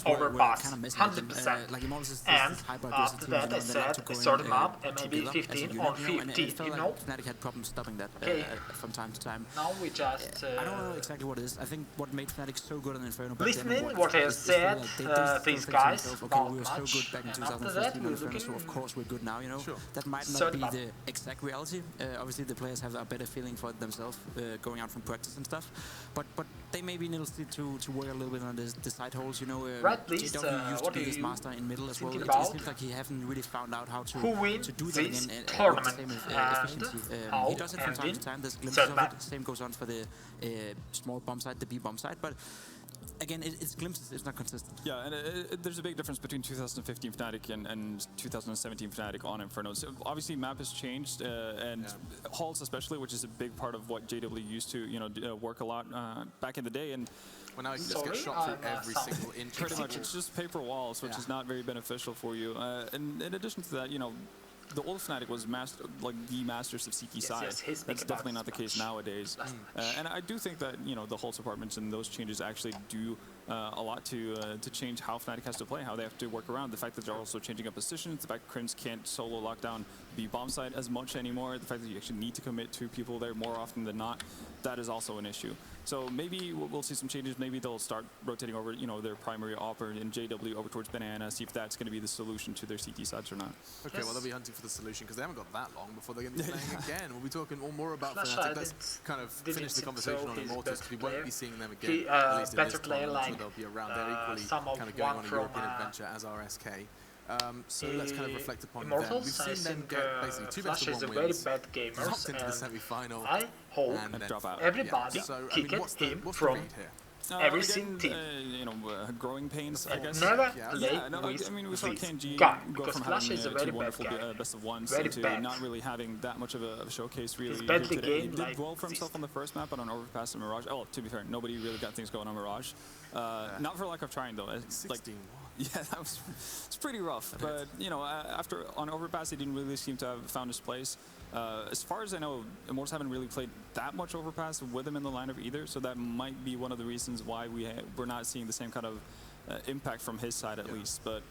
overpass, 100%. And after that I said I started map and maybe 15 on 15, you know? Fnatic had problems stopping that from time to time. Now we just... I don't know exactly what it is. I think what made Fnatic so good on Inferno back listening then what I have said, these guys, okay, we were not so much, good back in and after 2015 that on we're Inferno, so looking of course we're good now, you know? Sure. That might not be the exact reality. Obviously the players have a better feeling for themselves going out from practice and stuff, but they maybe need to work a little bit on the side holes, you know. Right, please, JW used to what be are this you master in middle as well. It about? seems like he haven't really found out how to do that this again tournament with the same efficiency. He does it from time to time, there's glimpses of it. Same goes on for the small bomb side, the B bomb side, but again, it's glimpses, it's not consistent. Yeah, and there's a big difference between 2015 Fnatic and 2017 Fnatic on Inferno. So obviously, map has changed, and halls especially, which is a big part of what JW used to, you know, work a lot back in the day. And well, now you can just get shot through every single inch. Pretty much, it's just paper walls, which is not very beneficial for you. And in addition to that, you know, the old Fnatic was the masters of CT side. That's definitely not the case nowadays. And I do think that, you know, the whole departments and those changes actually do a lot to change how Fnatic has to play, how they have to work around. The fact that they're also changing up positions, the fact that Crims can't solo lock down the bomb side as much anymore, the fact that you actually need to commit two people there more often than not, that is also an issue. So maybe we'll see some changes. Maybe they'll start rotating over, you know, their primary opper in JW over towards Banana, see if that's going to be the solution to their CT sides or not. Okay, well, they'll be hunting for the solution because they haven't got that long before they're going to be playing again. We'll be talking more about Fnatic. Let's kind of finish the conversation on Immortals because we won't be seeing them again, at least in this tournament, so they'll be around. They're equally kind of going on a European adventure as RSK. So let's kind of reflect upon them. We've seen them get basically 2 best of 1 wins, dropped into the semi-final, I hope and drop out. everybody kicked him from every single team. You know, growing pains, I guess. Never play with I mean, we saw KNG guy, go because from Flash having is a very two bad wonderful guy. best of ones Very to bad. not really having that much of a showcase really here badly today. He game did like well for this. himself on the first map, but on Overpass and Mirage. Oh, to be fair, nobody really got things going on Mirage. Not for lack of trying though. It's like, yeah, it's pretty rough. But you know, after on Overpass, he didn't really seem to have found his place. As far as I know, Immortals haven't really played that much Overpass with him in the lineup either. So that might be one of the reasons why we're not seeing the same kind of impact from his side at least. But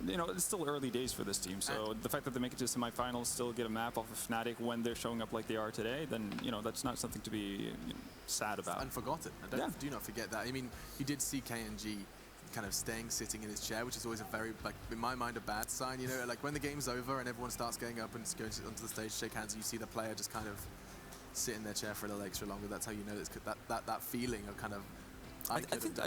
you know, it's still early days for this team. So the fact that they make it to semifinals, still get a map off of Fnatic when they're showing up like they are today, then you know that's not something to be sad about. Unforgotten. Do not forget that. I mean, you did see KNG kind of sitting in his chair, which is always a very, like, in my mind, a bad sign. You know, like when the game's over and everyone starts getting up and going onto the stage to shake hands, and you see the player just kind of sit in their chair for a little extra longer. That's how you know that feeling of kind of. I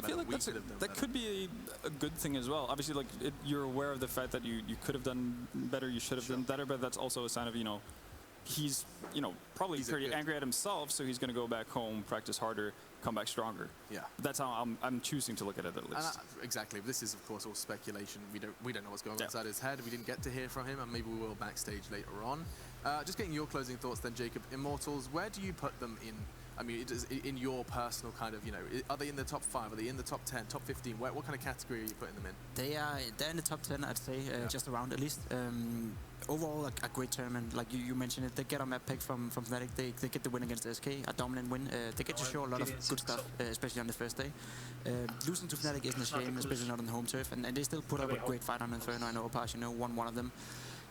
feel like that could be a good thing as well. Obviously, like you're aware of the fact that you could have done better, you should have done better, but that's also a sign of, you know, he's, you know, probably pretty angry at himself, so he's going to go back home, practice harder, come back stronger. Yeah. That's how I'm choosing to look at it at least. Exactly. This is of course all speculation. We don't know what's going on inside his head. We didn't get to hear from him, and maybe we will backstage later on. Just getting your closing thoughts then, Jacob. Immortals, where do you put them in? I mean, in your personal kind of, you know, are they in the top 5? Are they in the top 10, top 15? What kind of category are you putting them in? They're in the top 10, I'd say, just around at least. Overall, a great tournament. Like you mentioned it, they get a map pick from Fnatic. They get the win against SK, a dominant win. They get to show a lot of good stuff, especially on the first day. Losing to Fnatic isn't a shame, especially not on the home turf, and they still put up a great fight on Inferno. I know Opash, you know, won one of them.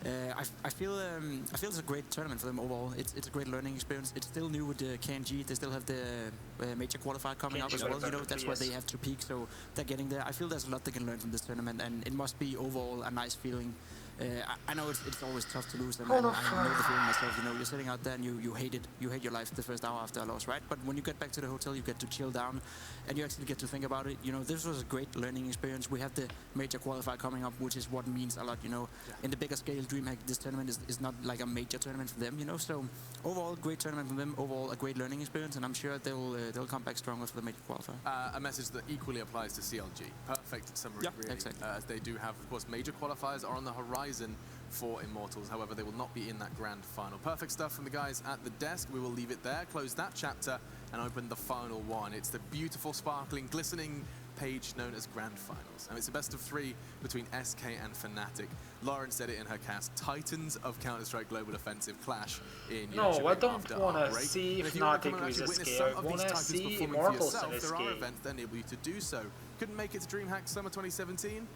I feel it's a great tournament for them overall. It's a great learning experience. It's still new with the KNG. They still have the major qualifier coming up as well. You know, that's where they have to peak, so they're getting there. I feel there's a lot they can learn from this tournament, and it must be overall a nice feeling. I know it's always tough to lose, and I know the feeling myself. You know, you're sitting out there and you hate it. You hate your life the first hour after a loss, right? But when you get back to the hotel, you get to chill down, and you actually get to think about it. You know, this was a great learning experience. We have the major qualifier coming up, which is what means a lot. You know, in the bigger scale, DreamHack, this tournament is not like a major tournament for them. You know, so overall, great tournament for them. Overall, a great learning experience, and I'm sure they'll come back stronger for the major qualifier. A message that equally applies to CLG. Perfect summary, really. Exactly. As they do have, of course, major qualifiers are on the horizon for Immortals. However, they will not be in that grand final. Perfect stuff from the guys at the desk. We will leave it there, close that chapter, and open the final one. It's the beautiful, sparkling, glistening page known as Grand Finals. And it's a best of 3 between SK and Fnatic. Lauren said it in her cast, Titans of Counter-Strike Global Offensive clash in Europe. No, I don't want to see Fnatic with SK. I want to see Immortals and SK. There are events that enable you to do so. Couldn't make it to DreamHack Summer 2017?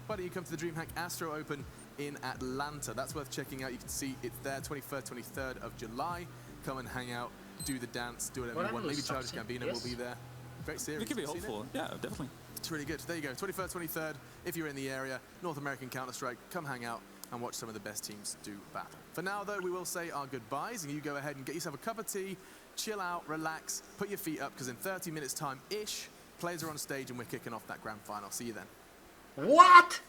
Why don't you come to the DreamHack Astro Open in Atlanta? That's worth checking out. You can see it's there 21st, 23rd of July. Come and hang out, do the dance, do whatever you want. Maybe Childish Gambino will be there. Great series. We can be hopeful. Yeah, definitely. It's really good. There you go. 21st, 23rd. If you're in the area, North American Counter-Strike, come hang out and watch some of the best teams do battle. For now, though, we will say our goodbyes, and you go ahead and get yourself a cup of tea, chill out, relax, put your feet up, because in 30 minutes time-ish, players are on stage and we're kicking off that grand final. See you then. What?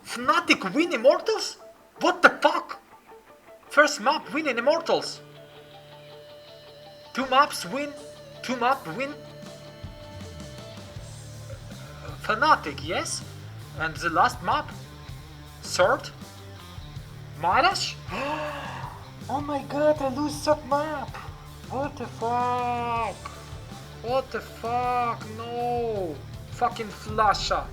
Fnatic win Immortals? What the fuck? First map win in Immortals. 2 maps win. 2 map win. Fnatic, yes. And the last map? Third? Midas? Oh my god, I lose that map. What the fuck? What the fuck? No. Fucking Flasha.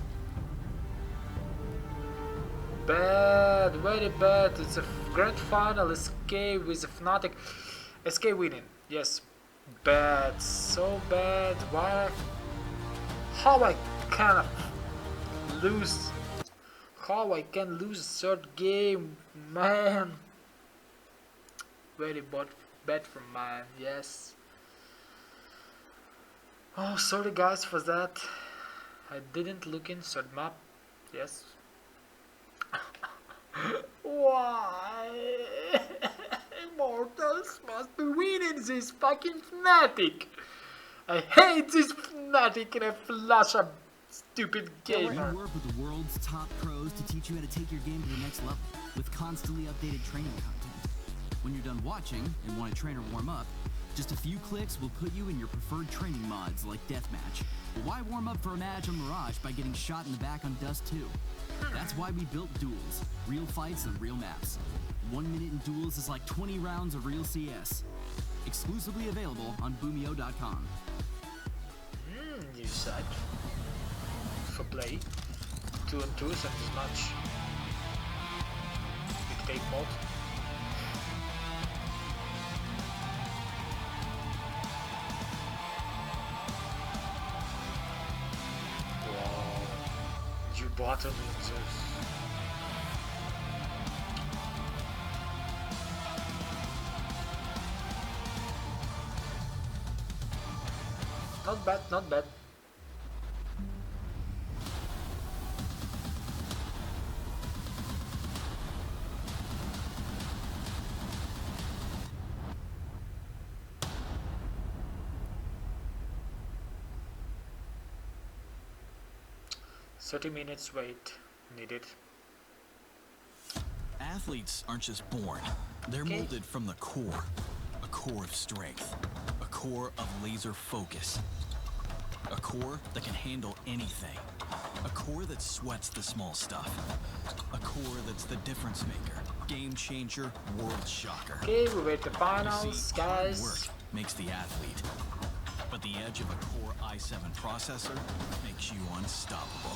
Bad, very bad. It's a grand final. SK with a Fnatic. SK winning. Yes. Bad. So bad. Why? How I can lose? How I can lose a third game? Man. Very bad for mine. Yes. Oh, sorry guys for that. I didn't look in third map. Yes. Why? Immortals must be winning this fucking Fnatic. I hate this Fnatic and a flash of stupid gamer. We work with the world's top pros to teach you how to take your game to the next level with constantly updated training content. When you're done watching and want a trainer warm up, just a few clicks will put you in your preferred training mods like Deathmatch. But why warm up for a match on Mirage by getting shot in the back on Dust 2? That's why we built Duels. Real fights and real maps. 1 minute in Duels is like 20 rounds of real CS. Exclusively available on Boomio.com. New site. For play. 2 and 2 and this match. Dictate mode. Bottom losers. Not bad, not bad. Minutes wait needed. Athletes aren't just born. They're molded from the core. A core of strength. A core of laser focus. A core that can handle anything. A core that sweats the small stuff. A core that's the difference maker. Game changer, world shocker. Okay, we wait the finals, guys. Hard work makes the athlete. But the edge of a Core i7 processor makes you unstoppable.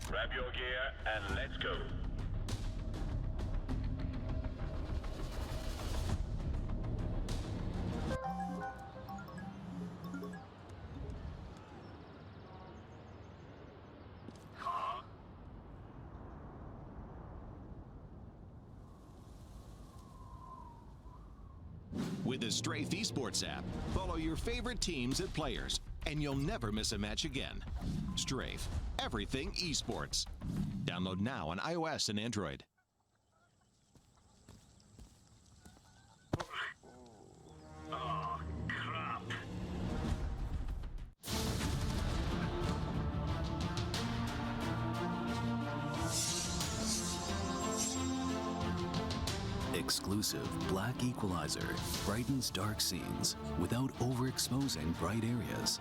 Grab your gear and let's go. With the Strafe Esports app, follow your favorite teams and players, and you'll never miss a match again. Strafe, everything esports. Download now on iOS and Android. Oh, crap. Exclusive Black Equalizer brightens dark scenes without overexposing bright areas.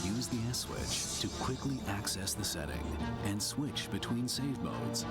Use the S switch to quickly access the setting and switch between save modes.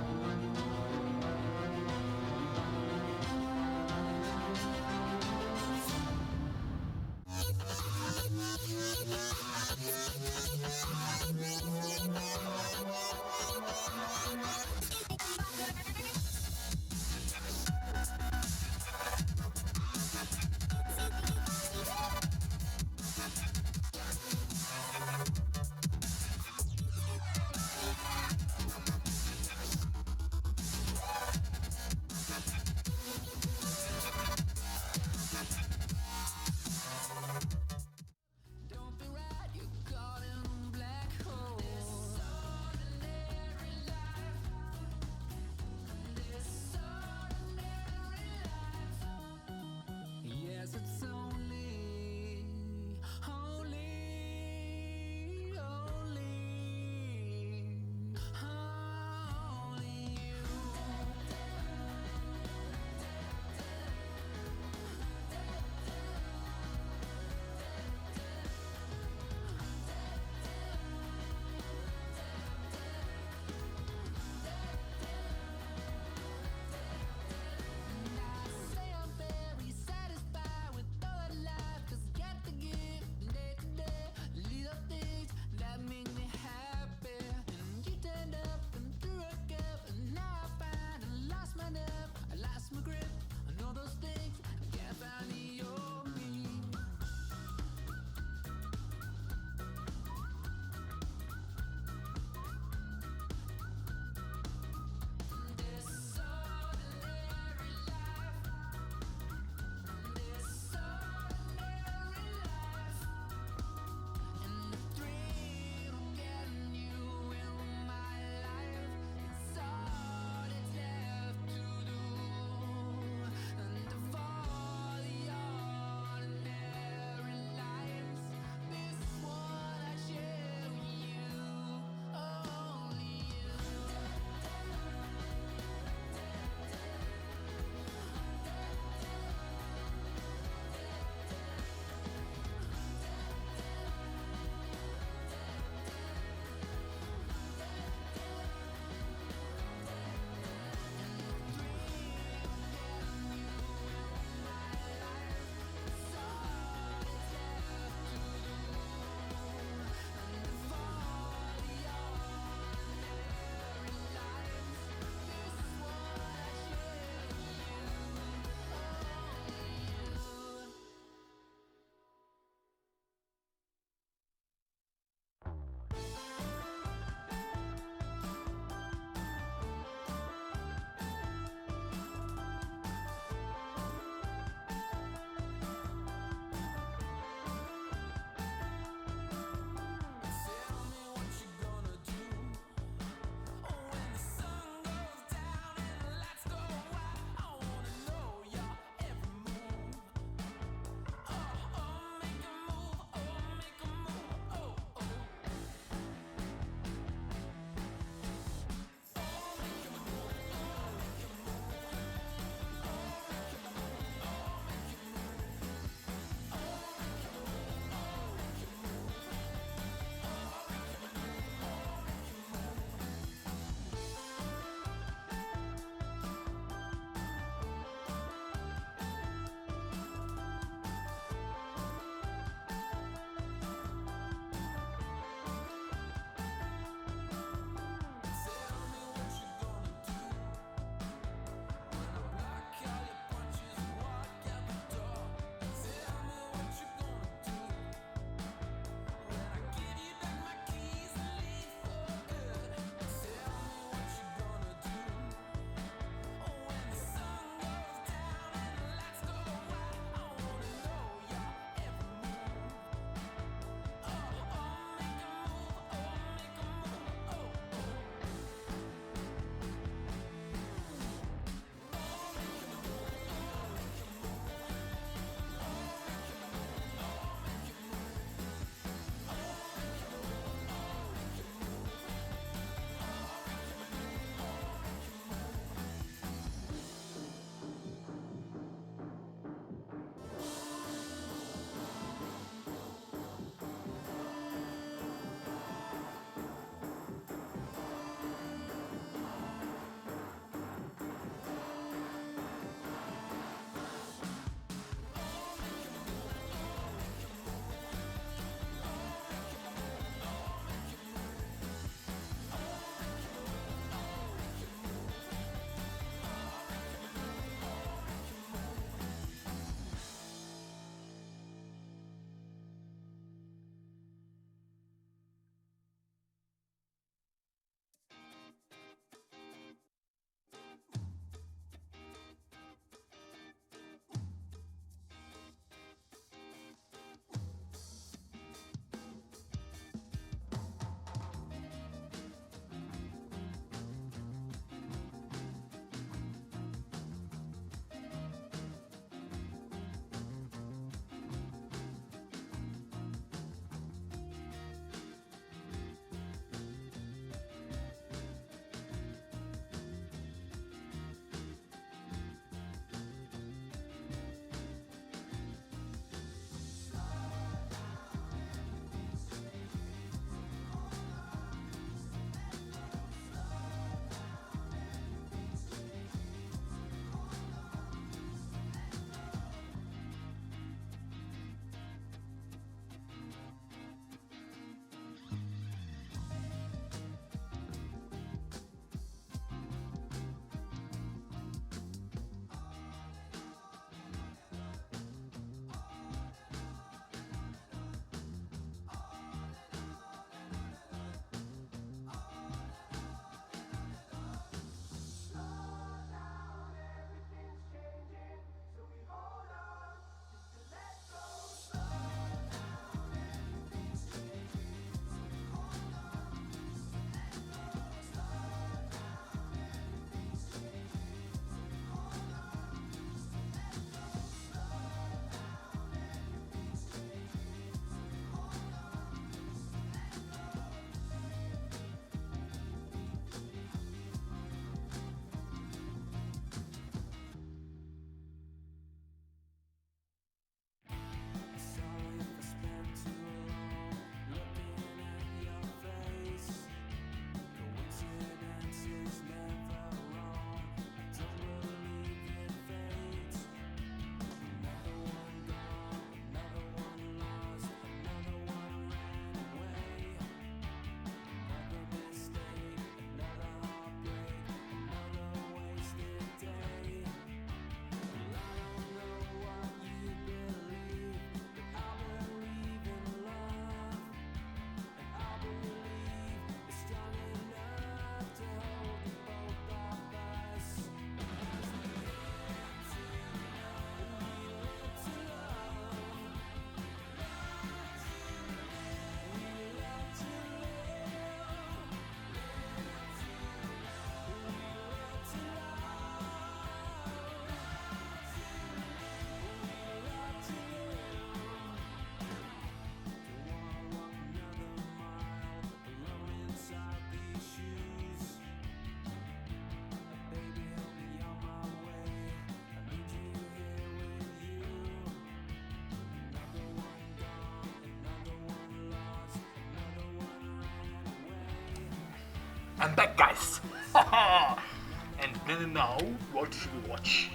I'm back, guys. And now, what should we watch?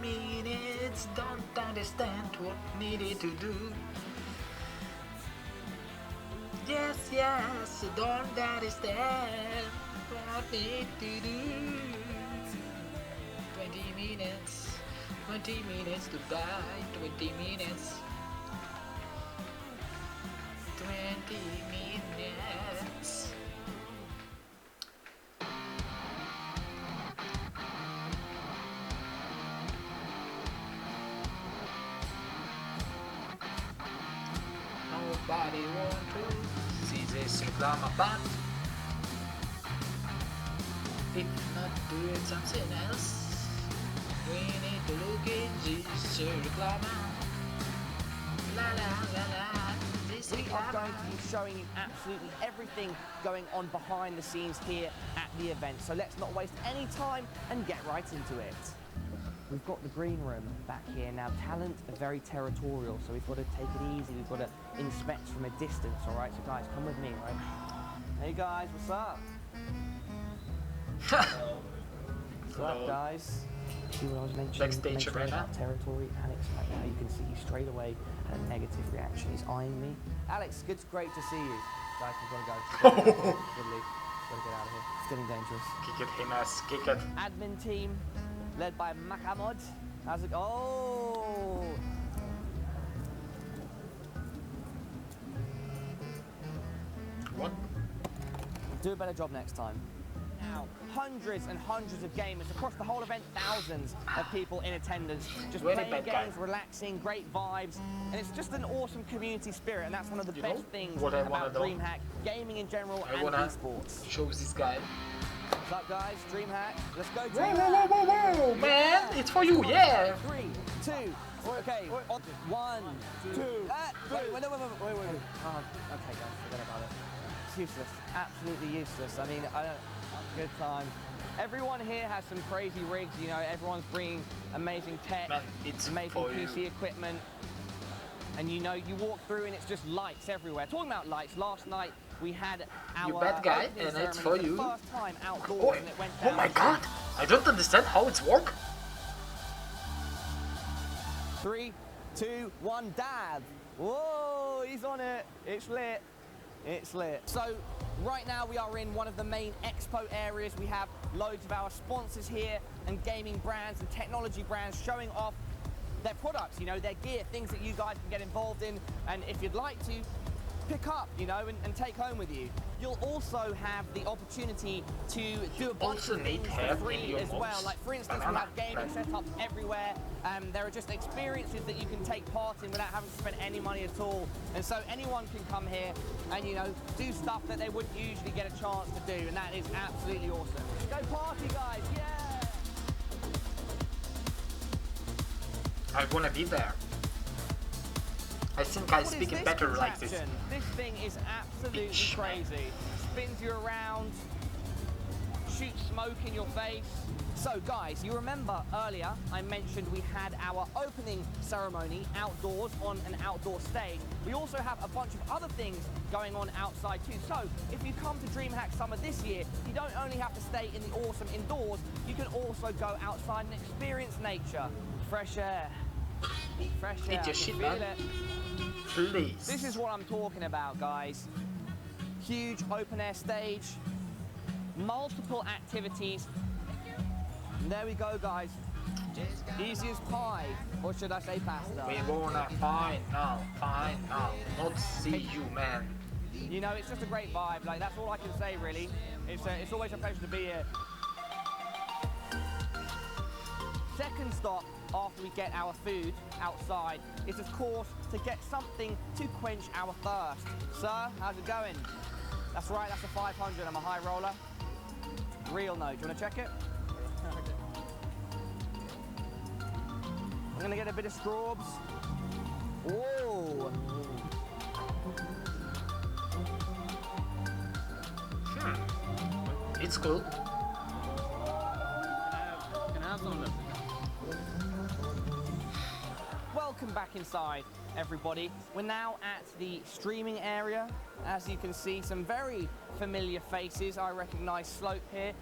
Minutes, don't understand what needed to do. Yes, don't understand what need to do. 20 minutes to die, 20 minutes. 20 minutes. Nobody want to see this reclama, but if not doing something else, we need to look in this reclama. La la la la. This We are reclama. going to be showing you absolutely everything going on behind the scenes here at the event. So let's not waste any time and get right into it. We've got the green room back here. Now, talent are very territorial, so we've got to take it easy. We've got to inspect from a distance, all right? So, guys, come with me, right? Hey, guys, what's up? What's up, guys? See what I was mentioning about territory? Alex, right now, you can see straight away had a negative reaction. He's eyeing me. Alex, it's great to see you. Guys, we've got to go. We've got to leave. Got to get out of here. It's getting dangerous. Kick it, Himas, kick it. Admin team, led by Makamod. How's it? Oh! What? Do a better job next time. Now, hundreds and hundreds of gamers across the whole event, thousands of people in attendance, just Really playing bad games, guy. relaxing, great vibes, and it's just an awesome community spirit, and that's one of the best things what I wanna about do? DreamHack, gaming in general, I and wanna esports. show this guy. What's up, guys? DreamHack, let's go. Whoa, DreamHack. whoa, whoa, whoa, whoa, man! It's for you, yeah! 3, 2, okay. 1, 2. Wait. Oh, okay, guys, forget about it. It's useless. Absolutely useless. I mean, good time. Everyone here has some crazy rigs, you know, everyone's bringing amazing tech, Man, it's amazing for PC you. equipment. And you know, you walk through and it's just lights everywhere. Talking about lights, last night we had our You bad guy, opening and it's ceremony for you. the first time outdoors, Oh, and it went oh down. my god! I don't understand how it's work. 3, 2, 1, dab. Whoa, he's on it. It's lit. It's lit. So right now we are in one of the main expo areas. We have loads of our sponsors here and gaming brands and technology brands showing off their products, you know, their gear, things that you guys can get involved in. And if you'd like to, pick up, you know, and take home with you. You'll also have the opportunity to do a bunch also of need things help for in free your as well. mods. Like, for instance, we have gaming setups everywhere. There are just experiences that you can take part in without having to spend any money at all. And so anyone can come here and, you know, do stuff that they wouldn't usually get a chance to do. And that is absolutely awesome. Go party, guys. Yeah! I wanna be there. I think I What is speak it this better like this. contraption? This thing is absolutely Bitch. crazy. Spins you around, shoots smoke in your face. So guys, you remember earlier I mentioned we had our opening ceremony outdoors on an outdoor stage. We also have a bunch of other things going on outside too. So if you come to DreamHack Summer this year, you don't only have to stay in the awesome indoors, you can also go outside and experience nature. Fresh air. Fresh air. Eat your I shit, can feel man. it. Please. This is what I'm talking about, guys. Huge open air stage, multiple activities. And there we go, guys. Easy as pie, or should I say pasta? We wanna find now, not see you, man. You know, it's just a great vibe. Like, that's all I can say, really. It's always a pleasure to be here. Second stop after we get our food outside is, of course, to get something to quench our thirst. Sir, how's it going? That's right, that's a 500. I'm a high roller. Real note. Do you want to check it? I'm gonna get a bit of straws. Whoa! It's cool. Can I have some back inside, everybody. We're now at the streaming area. As you can see, some very familiar faces. I recognize Slope here.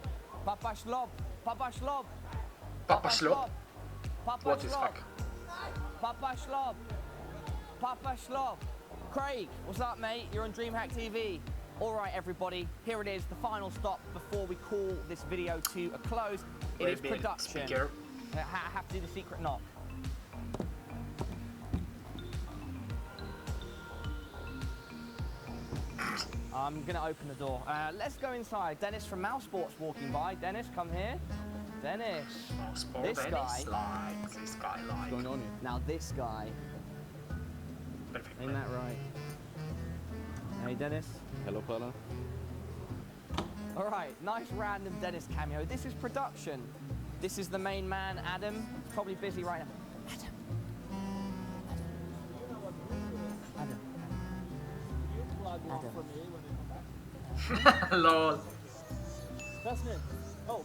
Papa Schlob, Papa Schlob, Papa Schlob? Papa What is Schlob, fuck? Papa Schlob, Papa Schlob. Craig, what's up, mate? You're on DreamHack TV. All right, everybody, here it is, the final stop before we call this video to a close. It is production. I have to do the secret knock. I'm gonna open the door. Let's go inside. Dennis from Mouse Sports walking by. Dennis, come here. Dennis. This guy. This guy like. What's going on here? Now this guy. Perfect. Ain't that right? Hey, Dennis. Hello, fella. All right, nice random Dennis cameo. This is production. This is the main man, Adam. He's probably busy right now. Adam. Lol. Oh.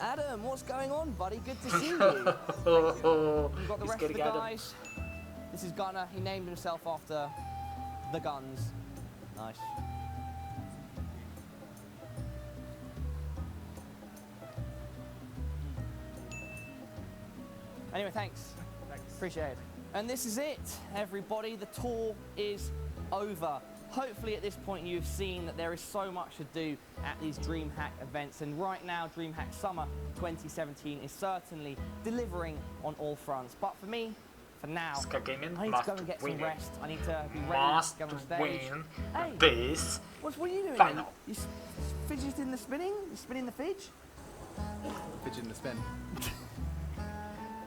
Adam, what's going on, buddy? Good to see you. You've got the rest of the guys. This is Gunner. He named himself after the guns. Nice. Anyway, thanks. Appreciate it. And this is it, everybody. The tour is over. Hopefully at this point you've seen that there is so much to do at these DreamHack events, and right now DreamHack Summer 2017 is certainly delivering on all fronts. But for me, for now, I need to go and get some rest. I need to be ready to go on stage. Hey, this. What are you doing? Final. You fidgeting the spinning? You spinning the fidge? Fidgeting the spin.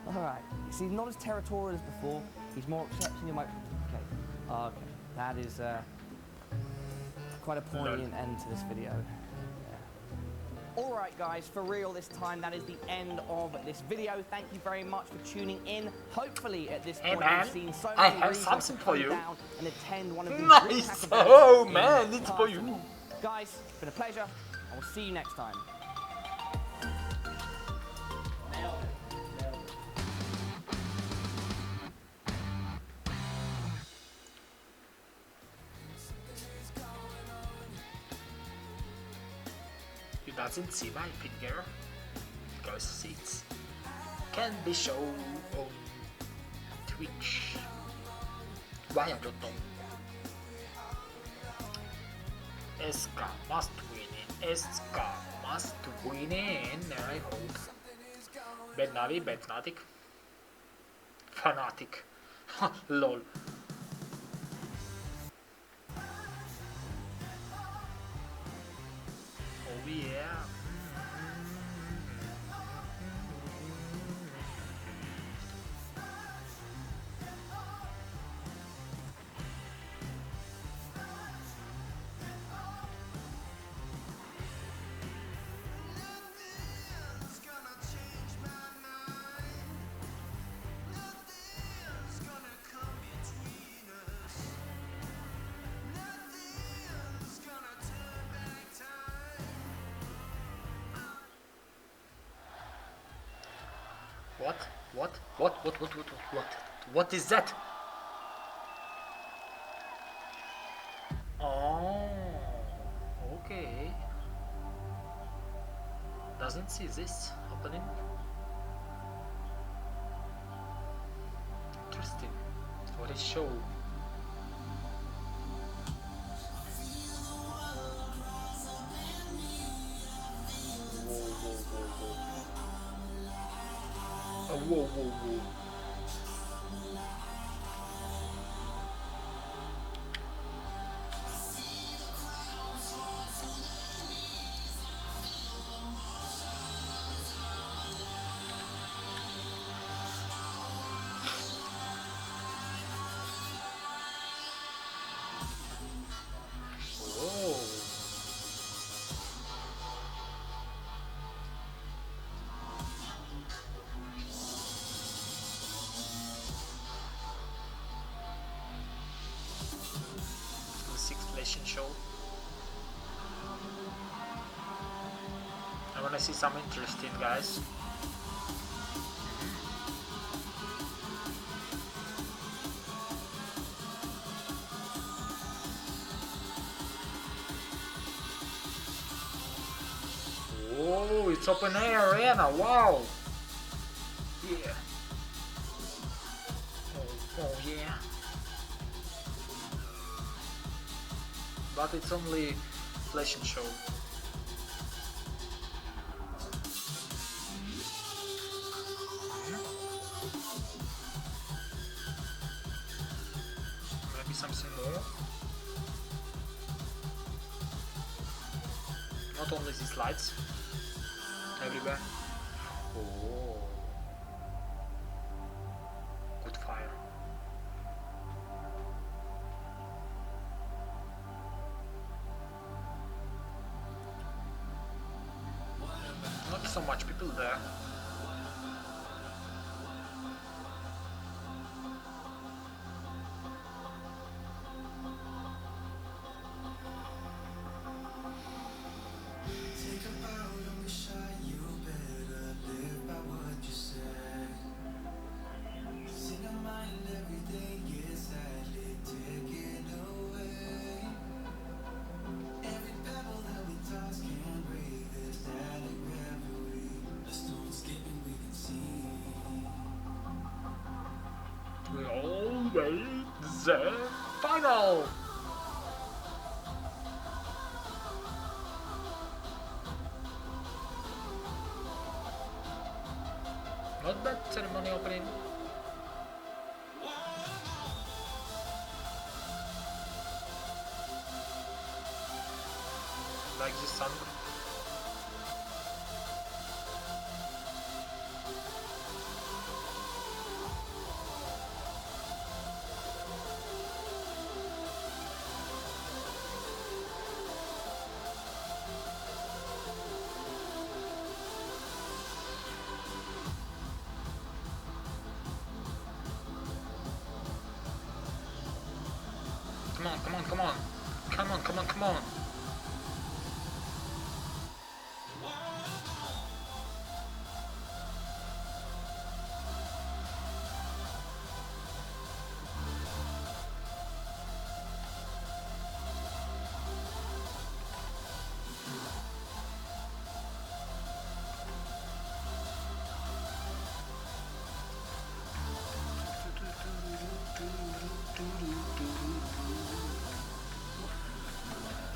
All right. See, he's not as territorial as before. He's more accepting of my. Okay. Okay. That is quite a poignant end to this video. Yeah. All right, guys. For real this time, that is the end of this video. Thank you very much for tuning in. Hopefully, at this point, man, you've seen so I many have reasons something to for come you. down and attend one of these Nice. DreamHack events Oh in man, it's for person. you. Guys, it's been a pleasure. I will see you next time. You doesn't see my finger because it can be shown on Twitch. Why I don't know. Ska must win it. Ska must win it. I hope. Bad Navi, bad Fnatic. Fanatic. Lol. Oh yeah. What is that? Oh, okay. Doesn't see this happening. Interesting. What is show? Whoa, whoa, whoa. Show. I wanna see some interesting guys. it's open air arena, wow! Yeah. Oh yeah. But it's only flash and show. Maybe something more. Not only these lights everywhere. Oh, good fire. Not so much people there. We all wait the final. Not bad ceremony opening. Like the sun. Come on, come on, come on. Come on, come on, come on.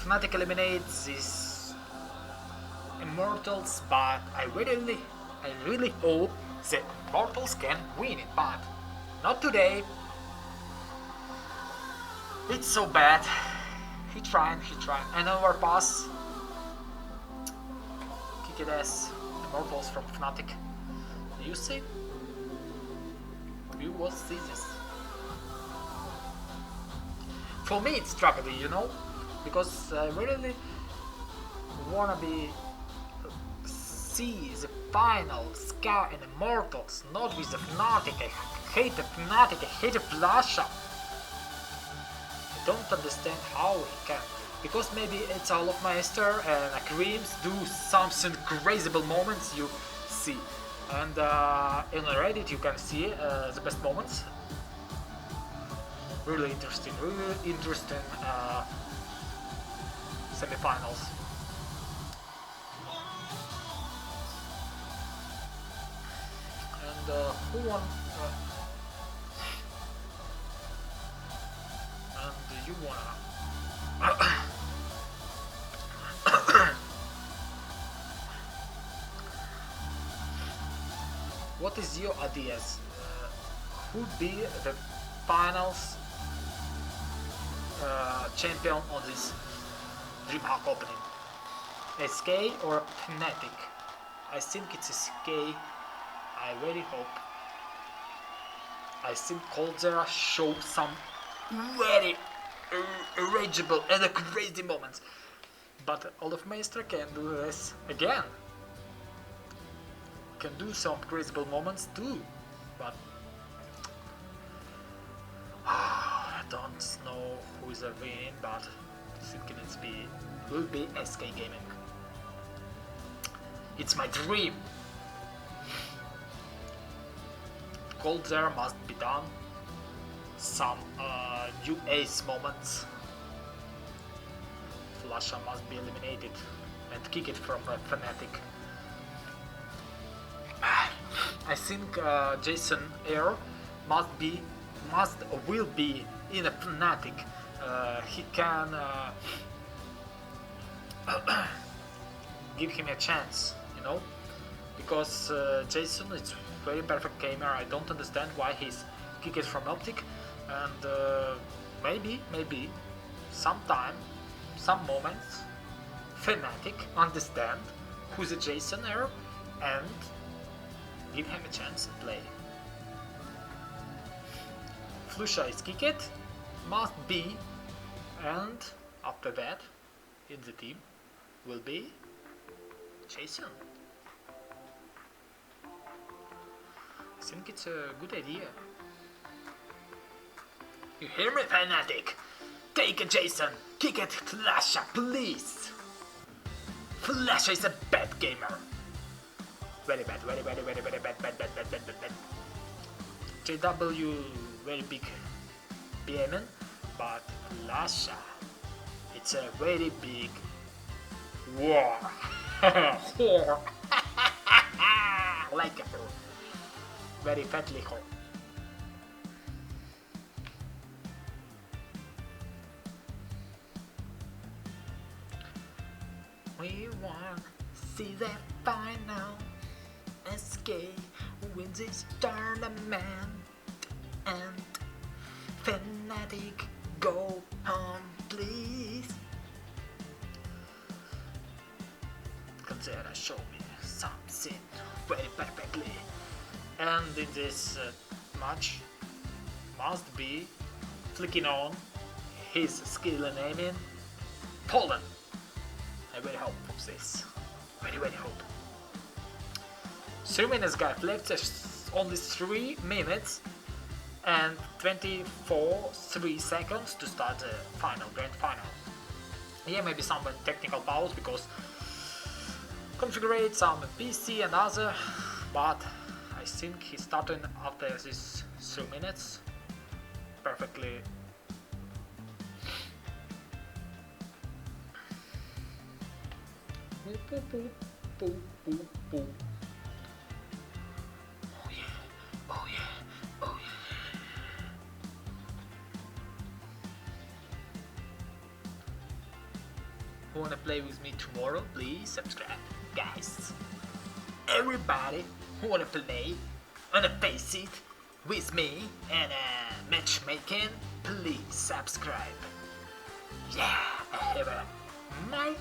Fnatic eliminates these Immortals, but I really hope the Immortals can win it, but not today. It's so bad. He trying. And overpass. Kick it ass. Immortals from Fnatic. You see? You will see this. For me it's tragedy, you know? Because I really wanna see the final Ska and Immortals, not with the Fnatic. I hate the Fnatic, I hate the Flash. I don't understand how he can. Because maybe it's all of Meister and Akreems do something crazyable moments you see. And in Reddit you can see the best moments. Really interesting semi-finals. And who won? And you wanna? What is your ideas? Who'd be the finals champion on this DreamHack opening? SK or Fnatic? I think it's SK. I really hope. I think Coldzera show some very irregular and crazy moments. But Olaf Meister can do this again. Can do some crazyable moments too. But I don't know who is winning, but I think it will be SK Gaming. It's my dream. Coldzera must be done. Some new ace moments. Flasha must be eliminated and kick it from Fnatic. I think Jason Air will be in a Fnatic. He can give him a chance, you know, because Jason is very perfect gamer. I don't understand why he's kicked from Optic, and maybe sometime, some moments, Fnatic understand who's a Jason Air and give him a chance to play. Flusha is kicked, must be, and after that, in the team will be Jason. I think it's a good idea. You hear me, Fnatic? Take a Jason, kick it, Flasha, please. Flasha is a bad gamer. Very bad, very bad. JW, very big BMN, but Flasha, it's a very big war. Whore. Like a whore. Very fatly whore. We want to see the final. SK wins this tournament, and Fnatic go home, please. Consider show me something very perfectly, and in this match must be flicking on his skill and aiming Poland. I very hope for this. Very hope. 3 minutes guys left, only 3 minutes and 3 seconds to start the grand final. Yeah, maybe some technical pause because configure some PC and other, but I think he's starting after this 3 minutes perfectly. Oh yeah. Who wanna play with me tomorrow? Please subscribe, guys. Everybody who wanna play, wanna face it with me and matchmaking, please subscribe. Yeah, I have my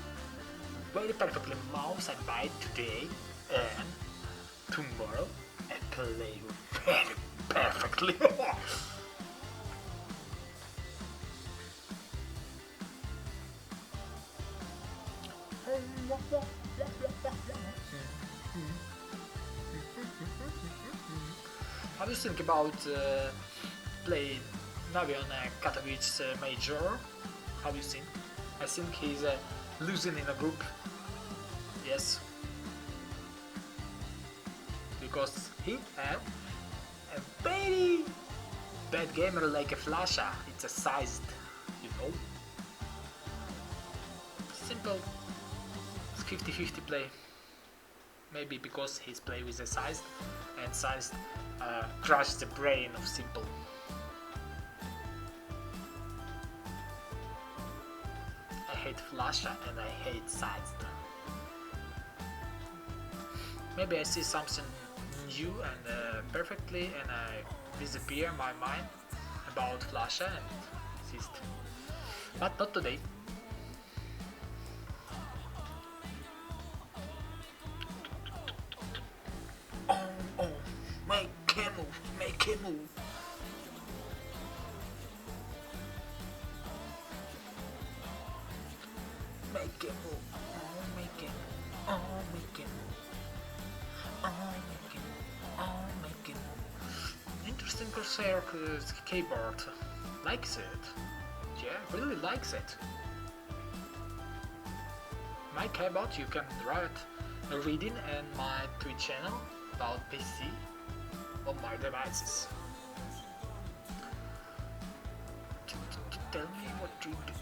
very perfectly mouse I buy today, and tomorrow I play very perfectly. How do you think about playing Navi on a Katowice major? How do you think? I think he's losing in a group. Yes. Because he have a very bad gamer like a Flasha. It's a sized, you know. Simple 50-50 play. Maybe because he's play with a sized, and sized crushed the brain of simple. I hate Flasha and I hate sized. Maybe I see something new and perfectly, and I disappear my mind about Flasha and exist. But not today. Oh, make him move, make him move. Make him move, oh make him, oh make him. Interesting Corsair keyboard. Likes it. Yeah, really likes it. My keyboard, you can write a reading in my Twitch channel about PC on my devices. Tell me what you do.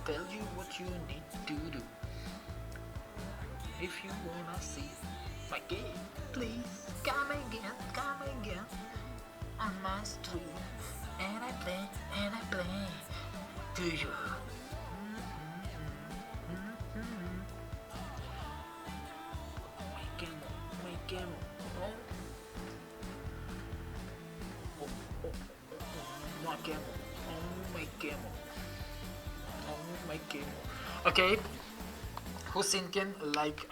Tell you what you need to do. If you wanna see my game, please come again on my stream. And I play to you. My game. Oh my game. Okay. Who's thinking like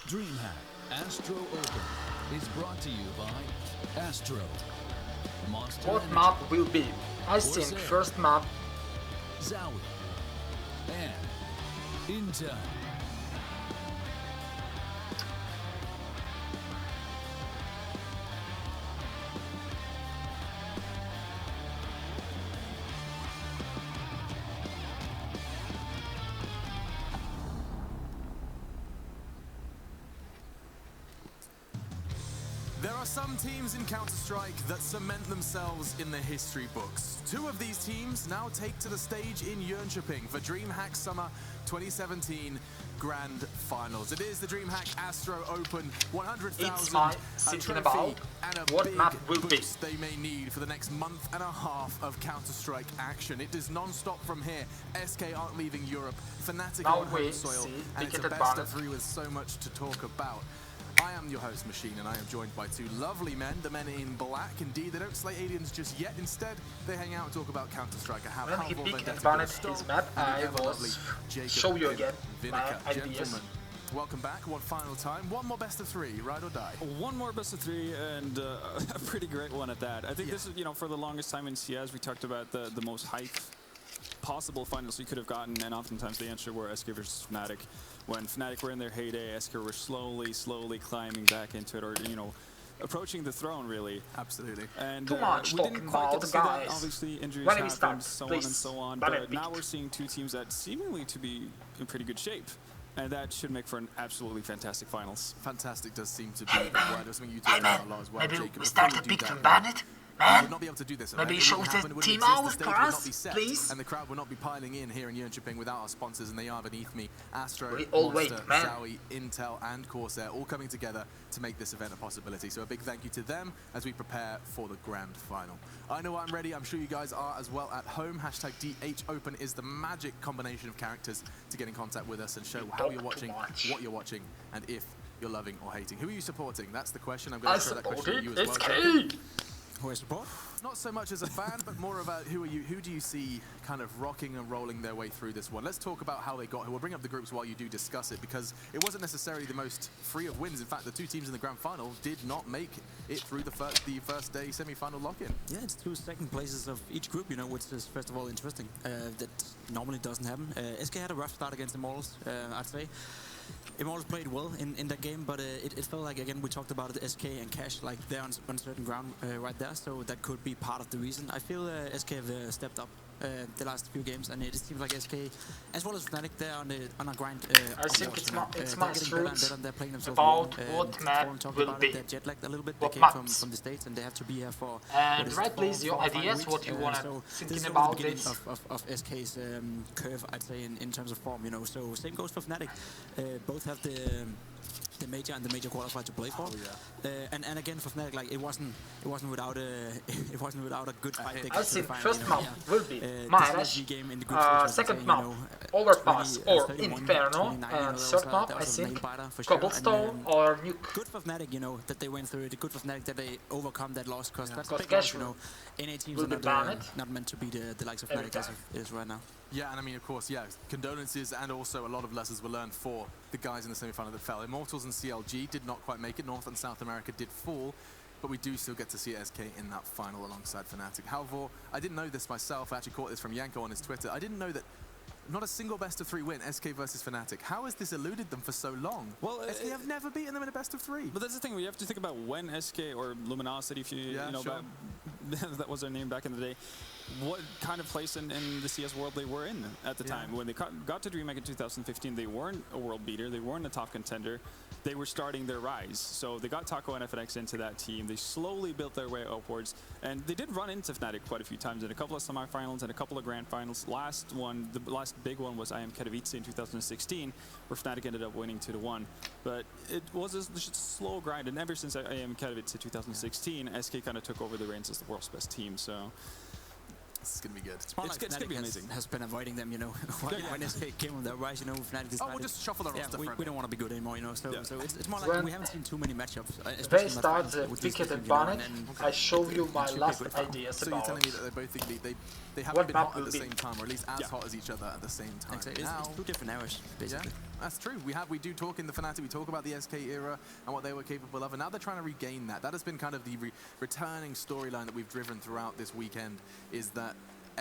DreamHack Astro Open is brought to you by Astro. Monster what Energy, map will be? I think Corsair, first map Zowie, and Intel. There are some teams in Counter-Strike that cement themselves in the history books. Two of these teams now take to the stage in Jönköping for DreamHack Summer 2017 Grand Finals. It is the DreamHack Astro Open 100,000 thinking about and a what big map will be. boost they may need for the next month and a half of Counter-Strike action. It is non-stop from here. SK aren't leaving Europe. Fnatic Now on we home soil, see and it's a ticketed best banner. of 3 with so much to talk about. I am your host, Machine, and I am joined by two lovely men, the men in black. Indeed, they don't slay aliens just yet. Instead, they hang out and talk about Counter-Strike. I have when he Ha1rflash, picked and Vendetta, banned Gusto, his map, and I the lovely was Jacob show you and again my Vinica. ideas. Gentlemen, welcome back. One final time. One more best of 3, ride or die. One more best of 3 and a pretty great one at that. I think this is, you know, for the longest time in CS, we talked about the most hype possible finals we could have gotten, and oftentimes the answer were SK versus Fnatic. When Fnatic were in their heyday, SK were slowly climbing back into it, or, you know, approaching the throne, really. Absolutely. And Too much we didn't talking quite get about to see guys. that. Obviously, injuries When we happened, start, so on please, and so on. ban it, But now pick. we're seeing two teams that seemingly to be in pretty good shape. And that should make for an absolutely fantastic finals. Fantastic does seem to be the word. That's something you talk about a lot as well, maybe Jacob. we Before start you to do pick that, and ban it, man. would not be able to do this. Maybe It show wouldn't the happen, it wouldn't team exist, out the stage for would not us, be set, please. and the crowd would not be piling in here in Jönköping without our sponsors, and they are beneath me. Astro, We all Monster, wait, man. Zowie, Intel, and Corsair all coming together to make this event a possibility. So a big thank you to them as we prepare for the grand final. I know I'm ready. I'm sure you guys are as well at home. Hashtag DHOpen is the magic combination of characters to get in contact with us and show how you're watching, what you're watching, and if you're loving or hating. Who are you supporting? That's the question. I'm going to throw that question at you as well, Jacob. Who I support? Not so much as a fan, but more about who do you see kind of rocking and rolling their way through this one? Let's talk about how they got here. We'll bring up the groups while you do discuss it, because it wasn't necessarily the most free of wins. In fact, the two teams in the grand final did not make it through the first day semi-final lock-in. Yeah, it's 2 second places of each group, you know, which is first of all interesting. That normally doesn't happen. SK had a rough start against Immortals, I'd say. Immortals played well in that game, but it felt like, again, we talked about it, SK and Cash, like they're on uncertain ground right there, so that could be part of the reason. I feel SK have stepped up the last few games, and it seems like SK, as well as Fnatic, they're on a grind. I think it's my truth about what map will be. They're jet lagged a little bit. What They came maps? from the States, and they have to be here for. And write please your ideas, what you wanna thinking about this. this. Of SK's curve, I'd say, in terms of form, you know. So same goes for Fnatic. Both have the major and the major qualifier to play for. And again for Fnatic, like it wasn't without a good fight. I think first final, map will be Minus, second map Overpass or Inferno, and third map I think Cobblestone or Nuke. Good for Fnatic, you know, that they went through it. Good for Fnatic that they overcome that loss, because that's Because big loss, you Casual know. NA teams will are be banned not meant to be the likes of every Fnatic as time. it is right now. Yeah, and I mean, of course, yeah, condolences and also a lot of lessons were learned for the guys in the semi-final that fell. Immortals and CLG did not quite make it. North and South America did fall, but we do still get to see SK in that final alongside Fnatic. Ha1rflash, I didn't know this myself. I actually caught this from Yanko on his Twitter. I didn't know that not a single best of 3 win, SK versus Fnatic. How has this eluded them for so long? Well, SK have never beaten them in a best of 3. But that's the thing, we have to think about when SK or Luminosity, if you, Yeah, you know, sure. that was their name back in the day. what kind of place in the CS world they were in at the time. When they got to DreamHack in 2015, they weren't a world beater, they weren't a top contender, they were starting their rise. So they got Taco and FNX into that team, they slowly built their way upwards, and they did run into Fnatic quite a few times in a couple of semifinals and a couple of grand finals. The last big one was IM Katowice in 2016, where Fnatic ended up winning 2-1. But it was a slow grind, and ever since IM Katowice in 2016, SK kind of took over the reins as the world's best team. So it's gonna be good. It's gonna be amazing. Has been avoiding them, you know. When SK came on their rise, you know, Fnatic decided, we'll just shuffle the roster. We don't want to be good anymore, you know. So it's more like we haven't seen too many matchups. They start the Picket and Bonnet. I show you my last ideas so about. So you're telling me that they both think they haven't been hot at the same time, or at least as hot as each other at the same time. Exactly. It's 2 different eras, basically. Yeah, that's true. We do talk in the Fnatic, we talk about the SK era and what they were capable of, and now they're trying to regain that. That has been kind of the returning storyline that we've driven throughout this weekend, is that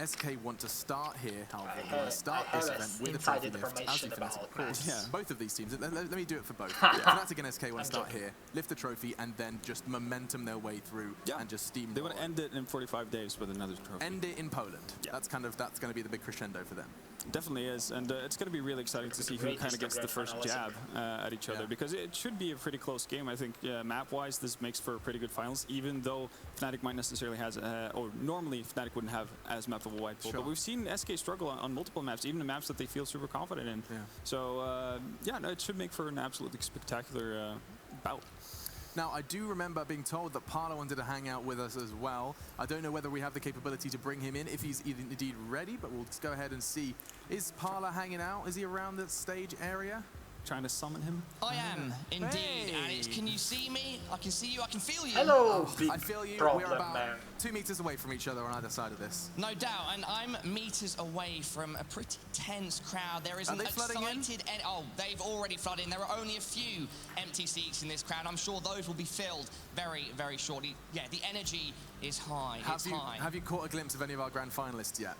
SK want to start here, however, they want to start this event with a trophy lift, as do Fnatic, of course. Yeah. Both of these teams, let me do it for both. Fnatic and SK want to start here, lift the trophy, and then just momentum their way through and just steamroll. They want to end it in 45 days with another trophy. End it in Poland. Yeah. That's going to be the big crescendo for them. Definitely is, and it's going to be really exciting to see who kind of gets the first jab at each other, because it should be a pretty close game. I think map-wise, this makes for a pretty good finals, even though Fnatic might necessarily has, or normally Fnatic wouldn't have as map of a wide pool. But we've seen SK struggle on multiple maps, even the maps that they feel super confident in. Yeah. So it should make for an absolutely spectacular bout. Now, I do remember being told that Parla wanted to hang out with us as well. I don't know whether we have the capability to bring him in, if he's indeed ready, but we'll just go ahead and see. Is Parla hanging out? Is he around the stage area? Trying to summon him? I am, indeed. Alex, can you see me? I can see you, I can feel you. Hello, I feel you. We're about 2 meters away from each other on either side of this. No doubt, and I'm meters away from a pretty tense crowd. There is an excited... Oh, they've already flooded in. There are only a few empty seats in this crowd. I'm sure those will be filled very, very shortly. Yeah, the energy is high. Have you caught a glimpse of any of our grand finalists yet?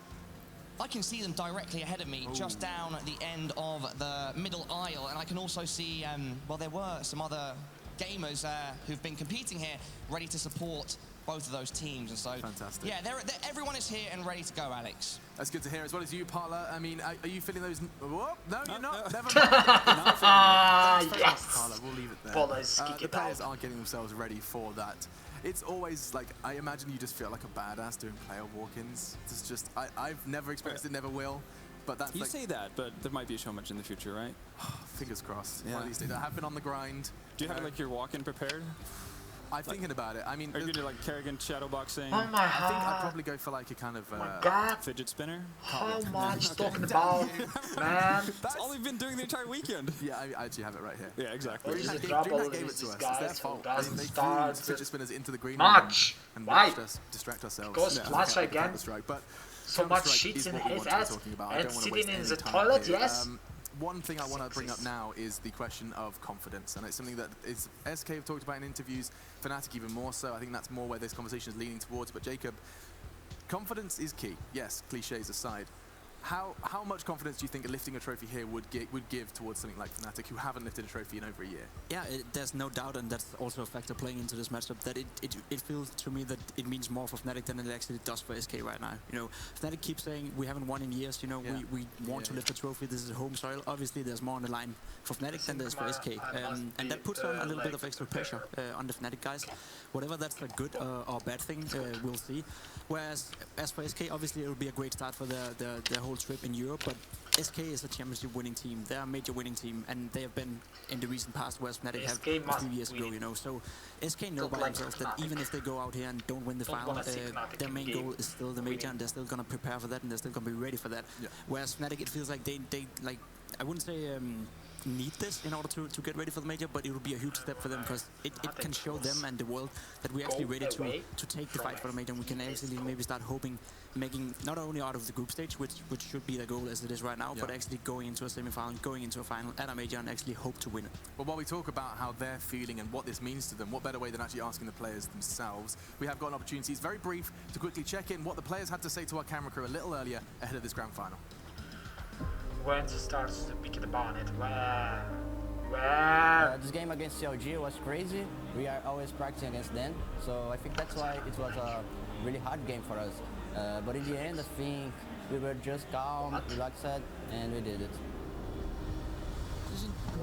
I can see them directly ahead of me, just down at the end of the middle aisle, and I can also see, well, there were some other gamers who've been competing here, ready to support both of those teams, and so... Fantastic. Yeah, everyone is here and ready to go, Alex. That's good to hear, as well as you, Parla. I mean, are you feeling those... Whoa, no, you're not. Never mind. Yes. Parla, we'll leave it there. The players are getting themselves ready for that. It's always like, I imagine you just feel like a badass doing player walk-ins. It's just, I've never experienced it, never will. But that's you say that, but there might be so much in the future, right? Fingers crossed. Yeah. One of these days. I have been on the grind. Do you have like your walk-in prepared? I'm thinking about it. I mean, are you gonna do like Kerrigan shadowboxing? Oh my I think I'd probably go for like a kind of fidget spinner. How much talking about, man? That's all we've been doing the entire weekend. Yeah, I actually have it right here. Yeah, exactly. Where is the drop all of these guys? It's their fault. They threw fidget spinners into the green room and watched us distract ourselves. Goes Flash again. But so much shit in his ass and sitting in the toilet. Yes. One thing I want to bring up now is the question of confidence, and it's something that SK have talked about in interviews, Fnatic even more so. I think that's more where this conversation is leaning towards. But Jacob, confidence is key. Yes, cliches aside. How much confidence do you think lifting a trophy here would give towards something like Fnatic, who haven't lifted a trophy in over a year? Yeah, there's no doubt, and that's also a factor playing into this matchup, that it feels to me that it means more for Fnatic than it actually does for SK right now. You know, Fnatic keeps saying we haven't won in years. You know, we want to lift a trophy. This is home soil. Obviously, there's more on the line for Fnatic than there's for SK, and that puts on a little bit of extra pressure on the Fnatic guys. Whatever that's a good or bad thing, we'll see. Whereas as for SK, obviously it will be a great start for the whole trip in Europe, but SK is a championship winning team. They're a major winning team, and they have been in the recent past, whereas Fnatic have a few years ago, you know. So SK know by themselves that even if they go out here and don't win the final, their main goal is still the major, and they're still gonna prepare for that, and they're still gonna be ready for that. Yeah. Whereas Fnatic, it feels like they like, I wouldn't say need this in order to get ready for the major, but it will be a huge step for them, because it can show them and the world that we're actually ready to take the fight for the major, and we can actually maybe start hoping, making not only out of the group stage, which should be the goal as it is right now, but actually going into a semi-final, going into a final at a major, and actually hope to win it. Well, while we talk about how they're feeling and what this means to them, what better way than actually asking the players themselves? We have got an opportunity, it's very brief, to quickly check in what the players had to say to our camera crew a little earlier ahead of this grand final. When starts to pick the bonnet? This game against Csgo was crazy. We are always practicing against them, so I think that's why it was a really hard game for us. But in the end, I think we were just calm, relaxed, and we did it.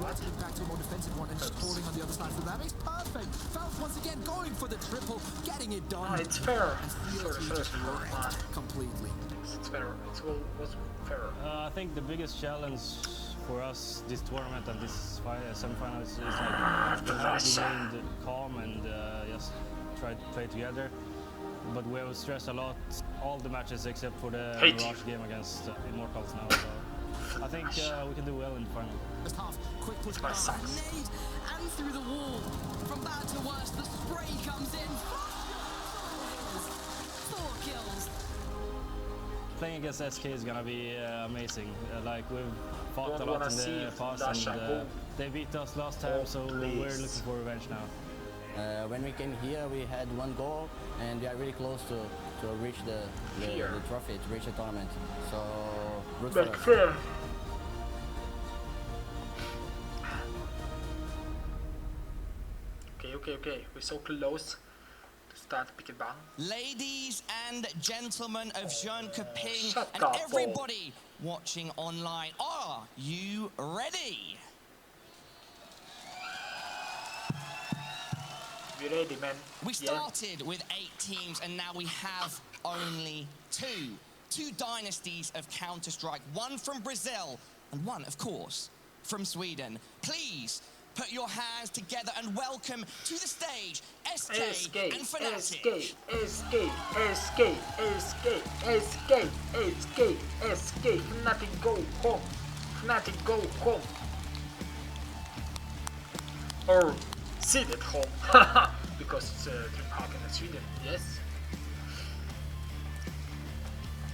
Let's get back to a more defensive one and just holding on the other side of the map. It's perfect. Falcons once again going for the triple, getting it done. It's fair. Completely. It's fair. It was fair. I think the biggest challenge for us this tournament and this semi-finals is like we have remained calm and just try to play together. But we have stressed a lot all the matches except for the Mirage game against Immortals now. So I think we can do well in the final. First half, quick push back, grenade, and through the wall. From bad to worse, the spray comes in. 4 kills. Playing against SK is gonna be amazing. Like we've fought a lot in the past, and they beat us last time, so we're looking for revenge now. When we came here, we had 1 goal, and we are really close to reach the trophy, to reach the tournament. So, root for us. Okay. We're so close to start pick and ban. Ladies and gentlemen of Jönköping and everybody watching online, are you ready? We're ready, man. We started with 8 teams and now we have only 2. 2 dynasties of Counter-Strike, 1 from Brazil and 1, of course, from Sweden. Please put your hands together and welcome to the stage SK and Fnatic. SK. Fnatic go home. Fnatic go home. Or sit at home. Because it's DreamHack in Sweden, yes.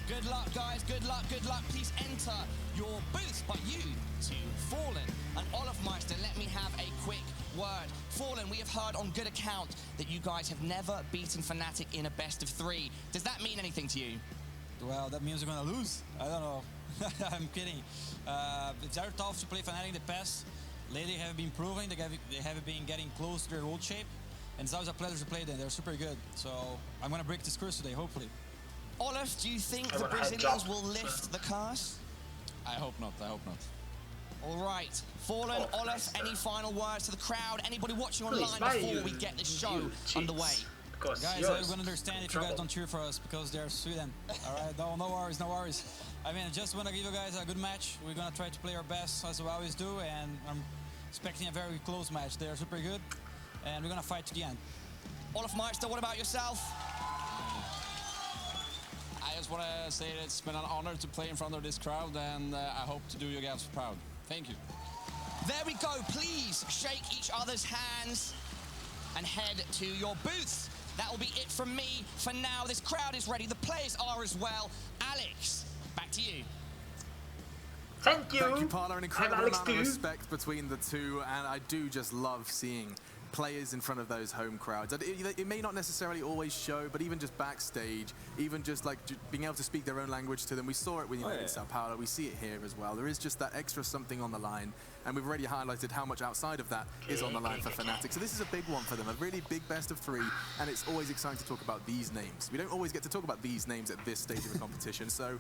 Good luck, guys. Good luck. Please enter your booths. But you to Fallen and Olofmeister, let me have a quick word. Fallen, we have heard on good account that you guys have never beaten Fnatic in a best of 3. Does that mean anything to you? Well, that means we're gonna lose. I don't know. I'm kidding. It's very tough to play Fnatic in the past. Lately, they have been proving, they have been getting close to their old shape. And it's always a pleasure to play them. They're super good. So I'm gonna break this curse today, hopefully. Olaf, do you think the Brazilians will lift the curse? I hope not. All right, Fallen, Olaf, any final words to the crowd? Anybody watching online before we get this show underway? Guys, everyone understand if you guys don't cheer for us because they're Sweden. All right, no worries. I mean, I just want to give you guys a good match. We're gonna try to play our best as we always do, and I'm expecting a very close match. They're super good, and we're gonna fight to the end. Olofmeister, what about yourself? I just want to say that it's been an honor to play in front of this crowd, and I hope to do you guys proud. Thank you. There we go. Please shake each other's hands and head to your booths. That will be it from me for now. This crowd is ready. The players are as well. Alex, back to you. Thank you, Parla. An incredible amount of respect between the two, and I do just love seeing players in front of those home crowds. It may not necessarily always show, but even just backstage, even just like being able to speak their own language to them. We saw it when you in Sao Paulo. We see it here as well. There is just that extra something on the line, and we've already highlighted how much outside of that is on the line for Fnatic. So this is a big one for them, a really big best of 3, and it's always exciting to talk about these names. We don't always get to talk about these names at this stage of the competition, so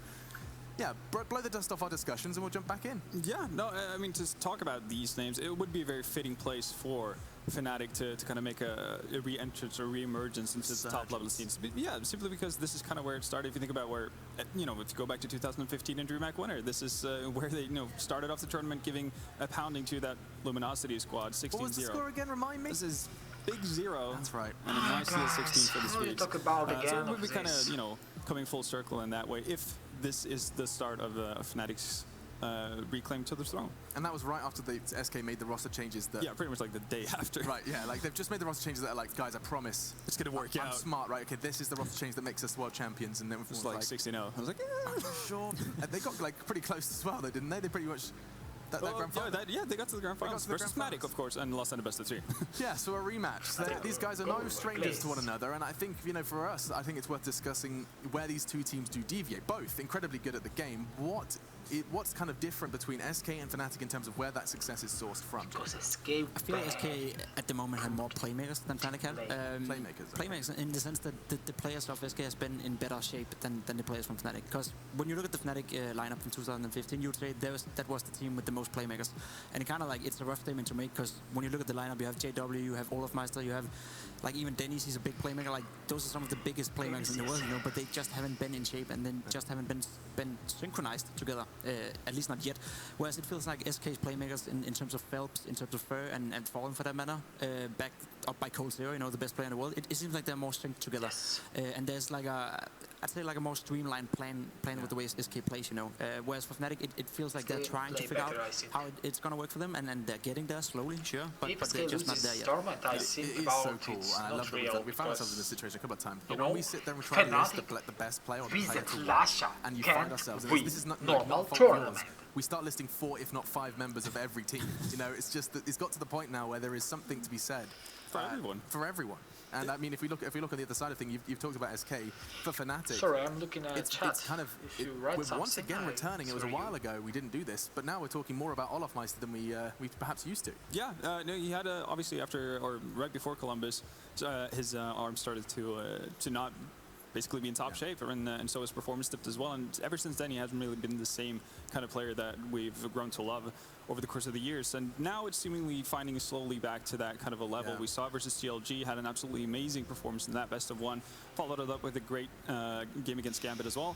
yeah, blow the dust off our discussions and we'll jump back in. Yeah, no, I mean, to talk about these names, it would be a very fitting place for Fnatic to kind of make a re-entrance or re-emergence into the top level scenes. But yeah, simply because this is kind of where it started. If you think about where, if you go back to 2015 in DreamHack Winter, this is where they started off the tournament giving a pounding to that Luminosity squad, 16-0. What was the score again? Remind me. This is Big 0. That's right. And a nice little 16 for the Swedes. Talk about again so it would be kind of, coming full circle in that way if this is the start of Fnatic's reclaim to the throne. And that was right after the SK made the roster changes. Yeah, pretty much like the day after. Right, yeah, like they've just made the roster changes that are like, guys, I promise it's gonna work out. I'm smart, right? Okay, this is the roster change that makes us world champions, and then it was like 16-0. I was like, I'm sure. And they got like pretty close as well, though, didn't they? They pretty much. That grand final. Yeah, they got to the grand finals versus Fnatic, of course, and lost in the best of 3. Yeah, so a rematch. These guys are no strangers to one another, and I think, for us, I think it's worth discussing where these two teams do deviate. Both incredibly good at the game. What what's kind of different between SK and Fnatic in terms of where that success is sourced from? Because SK, I feel like SK at the moment have more playmakers than Fnatic have. Playmakers in the sense that the players of SK has been in better shape than the players from Fnatic. Because when you look at the Fnatic lineup from 2015, you'd say that was the team with the most playmakers. And it kind of like, it's a rough statement to make, because when you look at the lineup, you have JW, you have Ha1rflash, you have like even Dennis, he's a big playmaker. Like those are some of the biggest playmakers in the world, you know, but they just haven't been in shape and then just haven't been synchronized together, at least not yet. Whereas it feels like SK's playmakers in terms of Phelps, in terms of Fur and Fallen for that matter, backed up by Cold Zero, you know, the best player in the world, it seems like they're more synced together. And there's like I'd say like a more streamlined plan with the way SK plays, you know. Whereas for Fnatic, it feels like they're trying to figure out how it's gonna work for them, and they're getting there slowly, sure, but they're just not there yet. It is so cool, and I love that we found ourselves in this situation a couple of times. But when we sit there and try to list the best player or the player to watch, and you find ourselves, and this is not fault of yours, we start listing 4, if not 5 members of every team. You know, it's just that it's got to the point now where there is something to be said for everyone. For everyone. And I mean, if we look on the other side of things, you've talked about SK. For Fnatic, sorry, I'm looking at chat. It's kind of we're once again returning. It was a while ago we didn't do this, but now we're talking more about Ha1rflash than we perhaps used to. Yeah, no, he had obviously after or right before Columbus, his arm started to not basically be in top shape, and so his performance dipped as well. And ever since then, he hasn't really been the same kind of player that we've grown to love over the course of the years. And now it's seemingly finding slowly back to that kind of a level. We saw it versus GLG, had an absolutely amazing performance in that best of 1, followed it up with a great game against Gambit as well.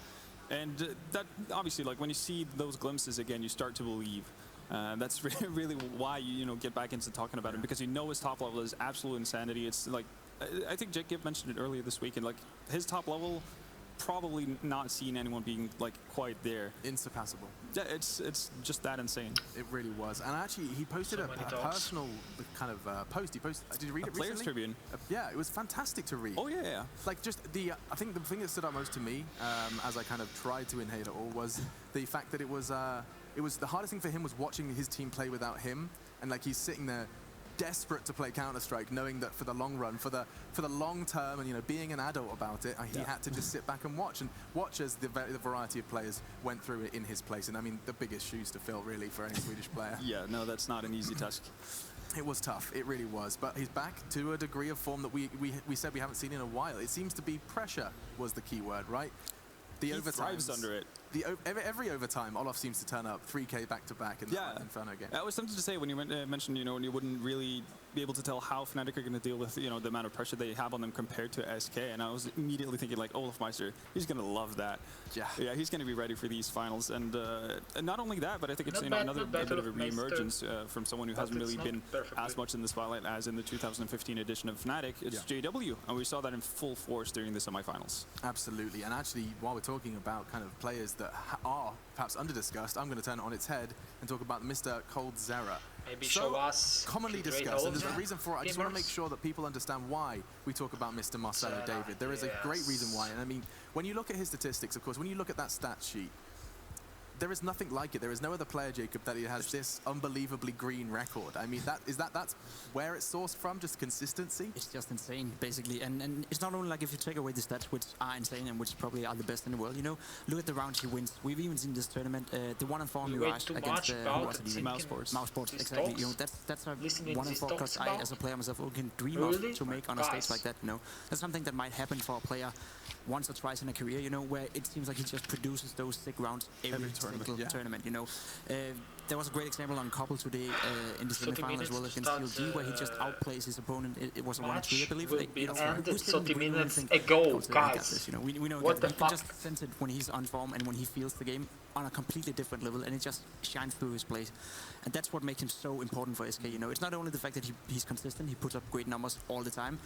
And that obviously, like when you see those glimpses again, you start to believe. That's really why you get back into talking about him, because you know his top level is absolute insanity. It's like, I think Jake Gibb mentioned it earlier this week, and like his top level, probably not seen anyone being like quite there. Insurpassable. Yeah, it's just that insane. It really was. And actually, he posted a personal kind of post. He posted. Did you read it recently? Players Tribune. Yeah, it was fantastic to read. Oh yeah. Like just I think the thing that stood out most to me, as I kind of tried to inhale it all, was the fact that it was the hardest thing for him was watching his team play without him, and like he's sitting there desperate to play Counter-Strike, knowing that for the long run, for the long term, and being an adult about it, he had to just sit back and watch as the variety of players went through it in his place. And I mean, the biggest shoes to fill really for any Swedish player. Yeah, no, that's not an easy task. It was tough, it really was, but he's back to a degree of form that we said we haven't seen in a while. It seems to be pressure was the key word, right? The overtime thrives under it. Every overtime, Olof seems to turn up 3K back to back in the Inferno game. I was tempted to say when you mentioned, when you wouldn't really be able to tell how Fnatic are going to deal with, the amount of pressure they have on them compared to SK, and I was immediately thinking like Ha1rflash, he's going to love that. Yeah, he's going to be ready for these finals, and not only that, but I think it's another bit of a re-emergence from someone who hasn't really been as much in the spotlight as in the 2015 edition of Fnatic. It's JW, and we saw that in full force during the semifinals. Absolutely, and actually, while we're talking about kind of players that are perhaps under-discussed, I'm going to turn it on its head and talk about Mr. Cold Zera. Maybe show us commonly discussed, and there's a reason for it. I just want to make sure that people understand why we talk about Mr. Marcelo David. There is a great reason why, and I mean, when you look at his statistics, of course, when you look at that stat sheet, there is nothing like it. There is no other player, Jacob, that he has this unbelievably green record. I mean, that's where it's sourced from, just consistency? It's just insane, basically. And it's not only like if you take away the stats, which are insane and which probably are the best in the world, look at the rounds he wins. We've even seen this tournament, the 1-4 Mirage against Mousesports, exactly. That's a 1-4 because I, as a player myself, can dream of to make on a stage like that. That's something that might happen for a player once or twice in a career, where it seems like he just produces those sick rounds every tournament, There was a great example on Couple today in the semi-final as well against CLG, where he just outplays his opponent. It was a 1-3, I believe. Will be ended 30 minutes ago, guys. We know what that. You can just sense it when he's on form and when he feels the game on a completely different level, and it just shines through his plays. And that's what makes him so important for SK. It's not only the fact that he's consistent, he puts up great numbers all the time.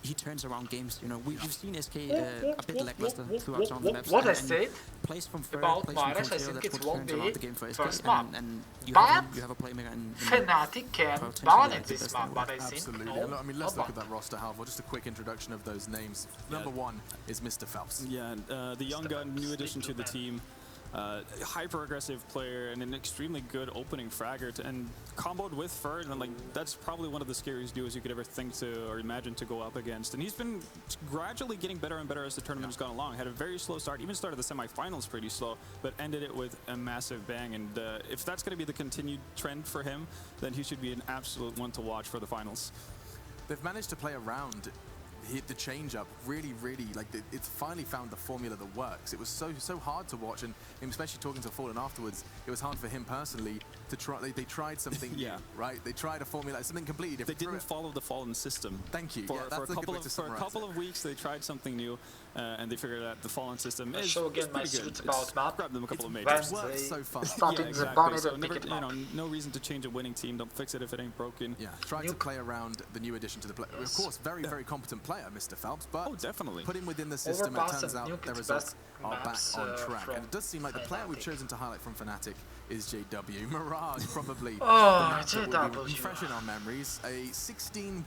He turns around games. We've seen SK a bit lackluster throughout some of the maps. What I said plays from third, about plays Mirage, from I think that's it what won't turns be around the game for SK. first map. And you but have a playmaker in Fnatic can balance this map, but I think absolutely. no. I mean, let's look at that roster, Halvor. Just a quick introduction of those names. Number 1 is Mr. Phelps. Yeah, the young gun, new addition to the team. hyper-aggressive player and an extremely good opening fragger, and comboed with Ferd, and like that's probably one of the scariest duos you could ever think to or imagine to go up against. And he's been gradually getting better and better as the tournament has gone along. Had a very slow start, even started the semifinals pretty slow, but ended it with a massive bang. And if that's going to be the continued trend for him, then he should be an absolute one to watch for the finals. They've managed to play around the change-up really, like it's finally found the formula that works. It was so hard to watch, and especially talking to Fallen afterwards, it was hard for him personally to try. They tried something new, right? They tried a formula, something completely different. They didn't follow the Fallen system. Thank you. For a couple of weeks, they tried something new, and they figured out the Fallen system is show again my pretty good. about map. Grab them a couple of majors. So far. Starting exactly. the bonnet So and pick it up. no reason to change a winning team. Don't fix it if it ain't broken. Yeah, try to play around the new addition to the play. Of course, very competent player, Mr. Phelps, but definitely put him within the system. It turns out the results are back maps, on track. And it does seem like the player we've chosen to highlight from Fnatic is JW. Mirage, probably. JW. Will be fresh in our memories. A 16-1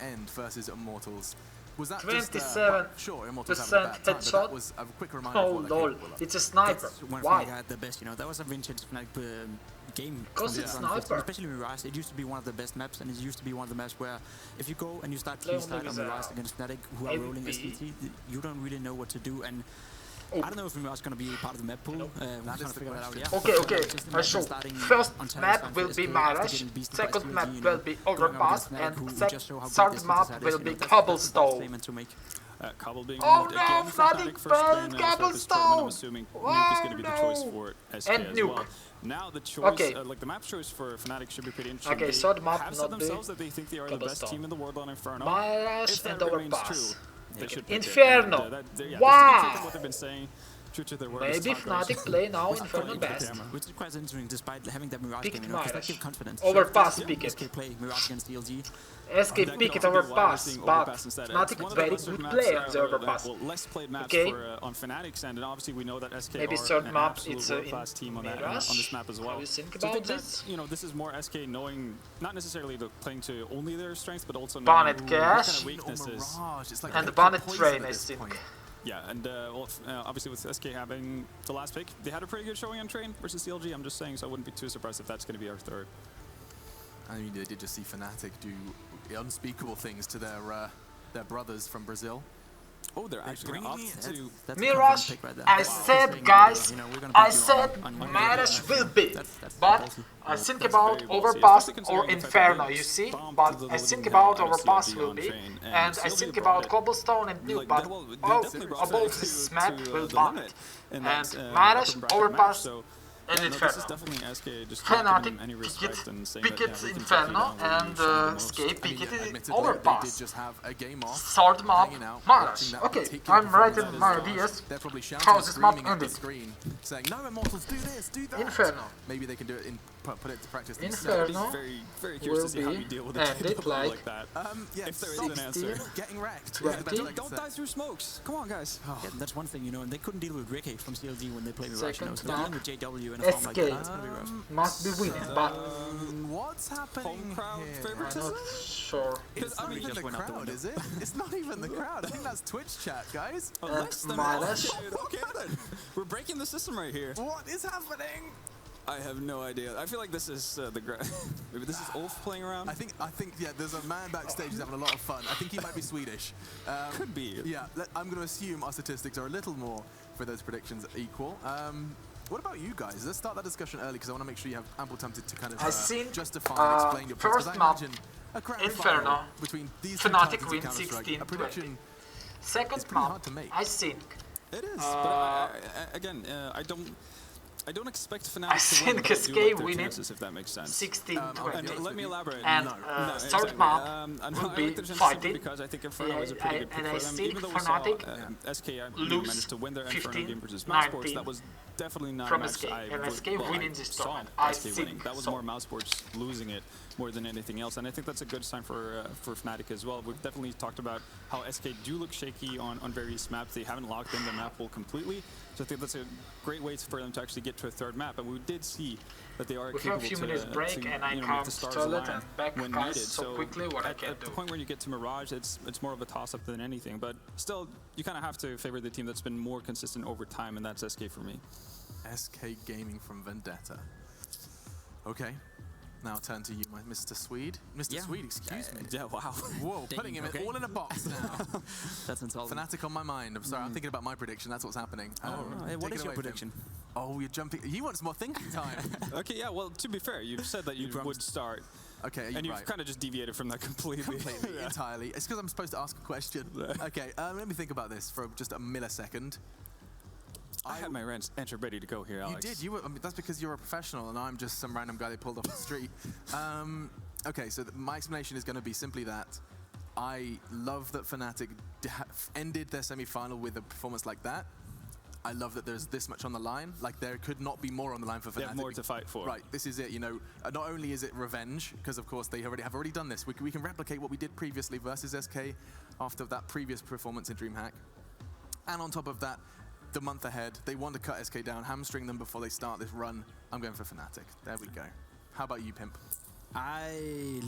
end versus Immortals. Was that 27% sure, Immortals having a bad time, but that was a quick reminder oh of what lol, it's a sniper. Why? The best, you know, that was a vintage game. Because it's sniper. Especially Mirage, it used to be one of the best maps, and it used to be one of the maps where if you go and you start key slide on Mirage against Fnatic, who are rolling SCT, you don't really know what to do. And I don't know if Mirage is going to be part of the map pool. We're to figure that out, yeah. Okay, I show. First map will be Mirage, second map will be Overpass, and third map will be Cobblestone. Cobble being oh moved no, again for Fnatic first plan, Cobblestone! I'm assuming Nuke is going to be the choice for SK and as Nuke. well. Now the choice, like the map choice for Fnatic should be pretty interesting. Okay, so the map have said themselves that they think they are the best team in the world on Inferno. Mirage and Overpass. They should Inferno. Wow. What they've been saying. Maybe Fnatic play now Inferno best. Which is quite interesting despite having that Mirage game, you know, because that gives confidence. Overpass pick it. SK play Mirage against DLG. SK pick it Overpass, but Fnatic very good play on the Overpass. Less played maps on Fnatic's end, and obviously we know that SK maybe are third an map absolute it's world-class team on this map as well. How you think so I about think this? that, you know, this is more SK knowing, not necessarily playing to only their strengths, but also knowing what Cash kind of weaknesses. And the Bonnet Train, I think. Yeah, and obviously with SK having the last pick, they had a pretty good showing on Train versus CLG. I'm just saying, so I wouldn't be too surprised if that's going to be our third. I mean, they did just see Fnatic do unspeakable things to their brothers from Brazil. Oh, they're actually up to Mirage. I said, guys, I said Mirage will be, but I think about Overpass or Inferno, you see? But I think about Overpass will be, and I think about Cobblestone and Nuke, but above this map will Bonnet. And Mirage, Overpass, and Inferno. This is definitely SK just not giving any respect and saying pick it Inferno and SK pick it Overpass. Just have a game off. Third map, Mirage. Okay, I'm writing my ideas. How this map ended. Saying, no, Immortals, do this, do that. Inferno. Maybe they can do it in put it to practice. Inferno. Very curious to see how you deal with it like that. Yeah, if there is an answer. Getting wrecked. Don't die through smokes. Come on, guys. Yeah, that's one thing, you know, and they couldn't deal with Ricky from CLG when they played Mirage. So they're dealing with JW and a form like that. It's gonna be rough. Must be winning, but what's happening? Home crowd I'm favoritism? not sure. It's not even the crowd, is it? It's not even the crowd. I think that's Twitch chat, guys. Mirage. Okay then. We're breaking the system right here. What is happening? I have no idea. I feel like this is maybe this is Ulf playing around. I think yeah. There's a man backstage who's having a lot of fun. I think he might be Swedish. Could be. Yeah. I'm going to assume our statistics are a little more for those predictions equal. What about you guys? Let's start that discussion early because I want to make sure you have ample time to kind of justify and explain your points. First map, Inferno, between these Fnatic wins 16-20. Second map, I think. It is, but again, I don't expect Fnatic to win SK winning if that makes sense. 16-20. Let me elaborate. And third map will be fighting. Because I think Inferno is a pretty good pick and I for them. think Even though Fnatic we saw SK managed to win their Inferno game versus Mousesports, that was definitely not from a match SK. And SK I winning this saw tournament. SK winning. That was more Mousesports losing it more than anything else, and I think that's a good sign for Fnatic as well. We've definitely talked about how SK do look shaky on various maps. They haven't locked in the map pool completely, so I think that's a great way for them to actually get to a third map. And we did see that they are capable to, break and I make the stars align when needed. So quickly what I can at the point where you get to Mirage, it's more of a toss-up than anything. But still, you kind of have to favor the team that's been more consistent over time, and that's SK for me. SK Gaming from Vendetta. Okay. Now turn to you, my Mr. Swede. Mr. Swede, excuse me. Yeah, wow. Whoa, putting him all in a box now. That's insulting. Fnatic on my mind. I'm sorry, I'm thinking about my prediction. That's what's happening. What is your prediction? Oh, you're jumping. You want some more thinking time. Okay, yeah, well, to be fair, you've said that you would start. Okay, and you've kind of just deviated from that completely. Entirely. It's because I'm supposed to ask a question. Okay, let me think about this for just a millisecond. I had my answer ready to go here, Alex. You did. You were. I mean, that's because you're a professional, and I'm just some random guy they pulled off the street. Okay, so my explanation is going to be simply that I love that Fnatic ended their semi-final with a performance like that. I love that there's this much on the line. Like, there could not be more on the line for Fnatic. They have more to fight for. Right, this is it, you know. Not only is it revenge, because of course they have already done this. We can replicate what we did previously versus SK after that previous performance in DreamHack. And on top of that, the month ahead, they want to cut SK down, hamstring them before they start this run. I'm going for Fnatic. There we go. How about you, Pimp? I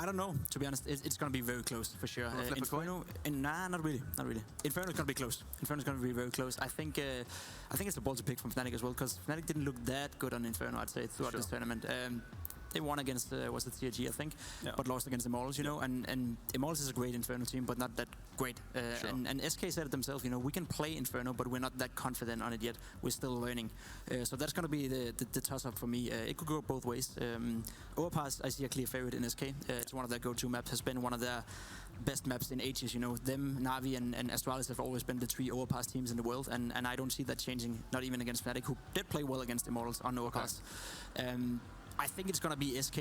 don't know, to be honest. It's going to be very close, for sure. Inferno, nah, not really. Inferno's going to be close. Inferno's going to be very close. I think it's a ball to pick from Fnatic as well, because Fnatic didn't look that good on Inferno, I'd say, throughout this tournament. They won against, was it CRG, I think, but lost against Immortals, you know, and Immortals is a great Inferno team, but not that great. And SK said it themselves, you know, we can play Inferno, but we're not that confident on it yet. We're still learning. So that's going to be the toss-up for me. It could go both ways. Overpass, I see a clear favorite in SK. It's one of their go-to maps, has been one of their best maps in ages, you know. Them, Na'Vi, and Astralis have always been the 3 Overpass teams in the world, and I don't see that changing, not even against Fnatic, who did play well against Immortals on Overpass. I think it's going to be SK,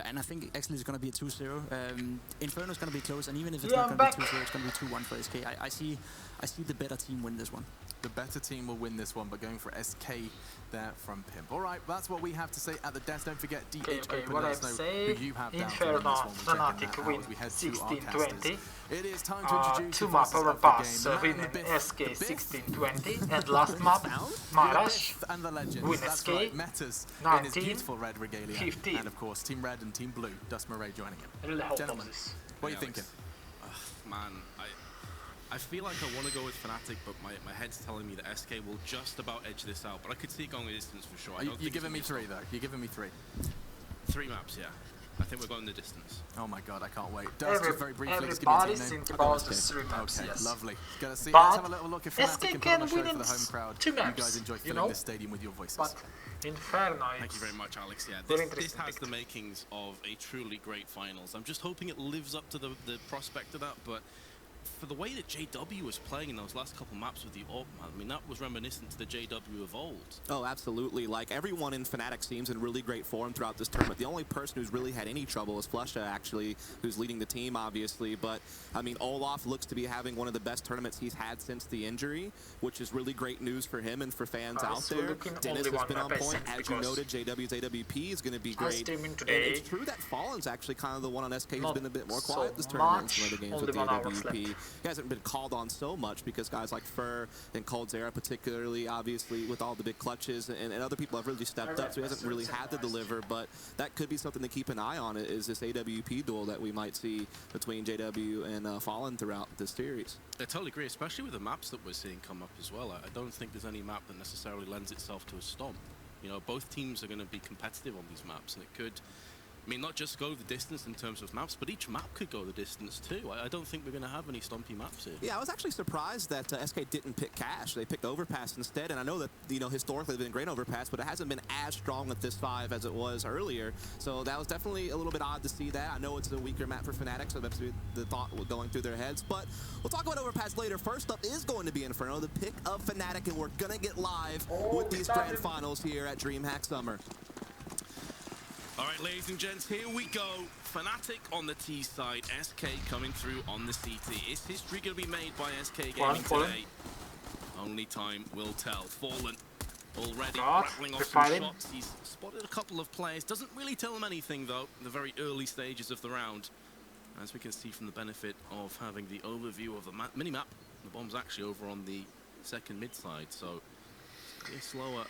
and I think actually it's going to be a 2-0. Inferno's going to be close, and even if it's not going to be 2-0, it's going to be 2-1 for SK. I see the better team win this one. The better team will win this one, but going for SK there from Pimp. All right, that's what we have to say at the desk. Don't forget, DH Open, let us know who you have down to win this one. Fnatic win 16-20. It is time to introduce 2 map Overpass winning SK 16-20, and last map Marash and the legend. win That's SK right, Metas in his beautiful red regalia, 15. and of course Team Red and Team Blue. Dust Murray joining him. Really hope Gentlemen, this. what are you thinking? Man, I feel like I want to go with Fnatic, but my head's telling me that SK will just about edge this out. But I could see it going a distance for sure. You're giving me 3 though. You're giving me 3. 3 maps, yeah. I think we're going the distance. Oh my god, I can't wait. Dust, just very briefly, just give me a team name. About the 3 maps, okay, yes. lovely. Gonna see. But let's have a little look if Fnatic can put on a show for the home crowd. 2 maps, you guys enjoy filling this stadium with your voices. But Inferno, thank you very much, Alex. Yeah, this has the makings of a truly great finals. I'm just hoping it lives up to the prospect of that, but for the way that JW was playing in those last couple maps with the AWP, I mean, that was reminiscent to the JW of old. Oh, absolutely. Like, everyone in Fnatic seems in really great form throughout this tournament. The only person who's really had any trouble is Ha1rflash, actually, who's leading the team, obviously. But, I mean, Olaf looks to be having one of the best tournaments he's had since the injury, which is really great news for him and for fans out there. Dennis has been on point. As you noted, JW's AWP is going to be great. And it's true that Fallen's actually kind of the one on SK who's been a bit more quiet this tournament in some of the games with the AWP. He hasn't been called on so much because guys like Fur and Coldzera, particularly, obviously, with all the big clutches, and other people have really stepped up, so he hasn't really had to deliver, but that could be something to keep an eye on, is this AWP duel that we might see between JW and Fallen throughout this series. I totally agree, especially with the maps that we're seeing come up as well. I don't think there's any map that necessarily lends itself to a stomp. You know, both teams are going to be competitive on these maps, and it could, I mean, not just go the distance in terms of maps, but each map could go the distance too. I don't think we're going to have any stompy maps here. Yeah, I was actually surprised that SK didn't pick Cash. They picked Overpass instead, and I know that, you know, historically they've been great Overpass, but it hasn't been as strong with this 5 as it was earlier. So that was definitely a little bit odd to see that. I know it's a weaker map for Fnatic, so that's the thought going through their heads. But we'll talk about Overpass later. First up is going to be Inferno, the pick of Fnatic, and we're going to get live with these grand finals here at DreamHack Summer. All right, ladies and gents, here we go. Fnatic on the T side, SK coming through on the CT. Is history going to be made by SK Gaming today? Only time will tell. Fallen already rattling off some shots. He's spotted a couple of players. Doesn't really tell them anything, though, in the very early stages of the round. As we can see from the benefit of having the overview of the mini-map, the bomb's actually over on the second mid side, so it's slower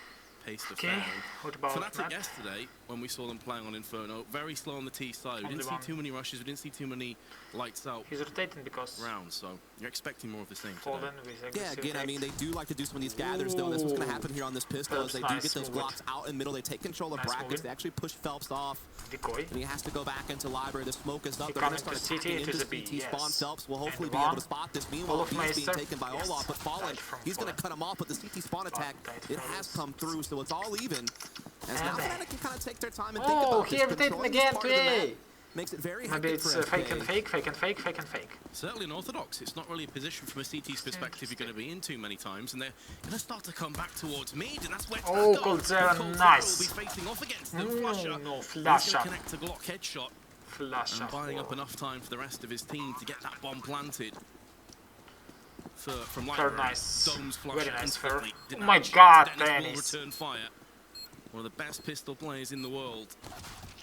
pace the Okay, field. what about Fnatic map? yesterday, when we saw them playing on Inferno, very slow on the T side. We didn't see too many rushes, we didn't see too many lights out He's rotating because rounds, so you're expecting more of the same Fallen today. with Yeah, again, I mean, they do like to do some of these gathers, though. That's what's going to happen here on this pistol as they do get those blocks out in middle. They take control of brackets. They actually push Phelps off. Decoy. And he has to go back into library. The smoke is up. He They're going to coming start to CT, attacking it is into a B, CT spawn. yes. Phelps will hopefully And be able one. to spot this. Meanwhile, he's being taken by Olaf, but Fallen, he's going to cut him off. But the CT spawn attack, it has come through, so it's all even. As now Fnatic can kind of take their time and think about this. He rotating again today. Makes it very Maybe hectic it's for fake SK. and fake, fake and fake, fake and fake. Certainly unorthodox. It's not really a position from a CT's perspective you're going to be in too many times, and they're going to start to come back towards mid, and that's where Oh, Coldzera nice. will be facing off against them. Flasher, No, he's Flasher. going to connect a Glock headshot, Flasher. and buying up enough time for the rest of his team to get that bomb planted. From Very Library, nice. Dome's flash Very nice, instantly Fer. didn't Oh my actually- god, Dennis Dennis. will return fire. One of the best pistol players in the world.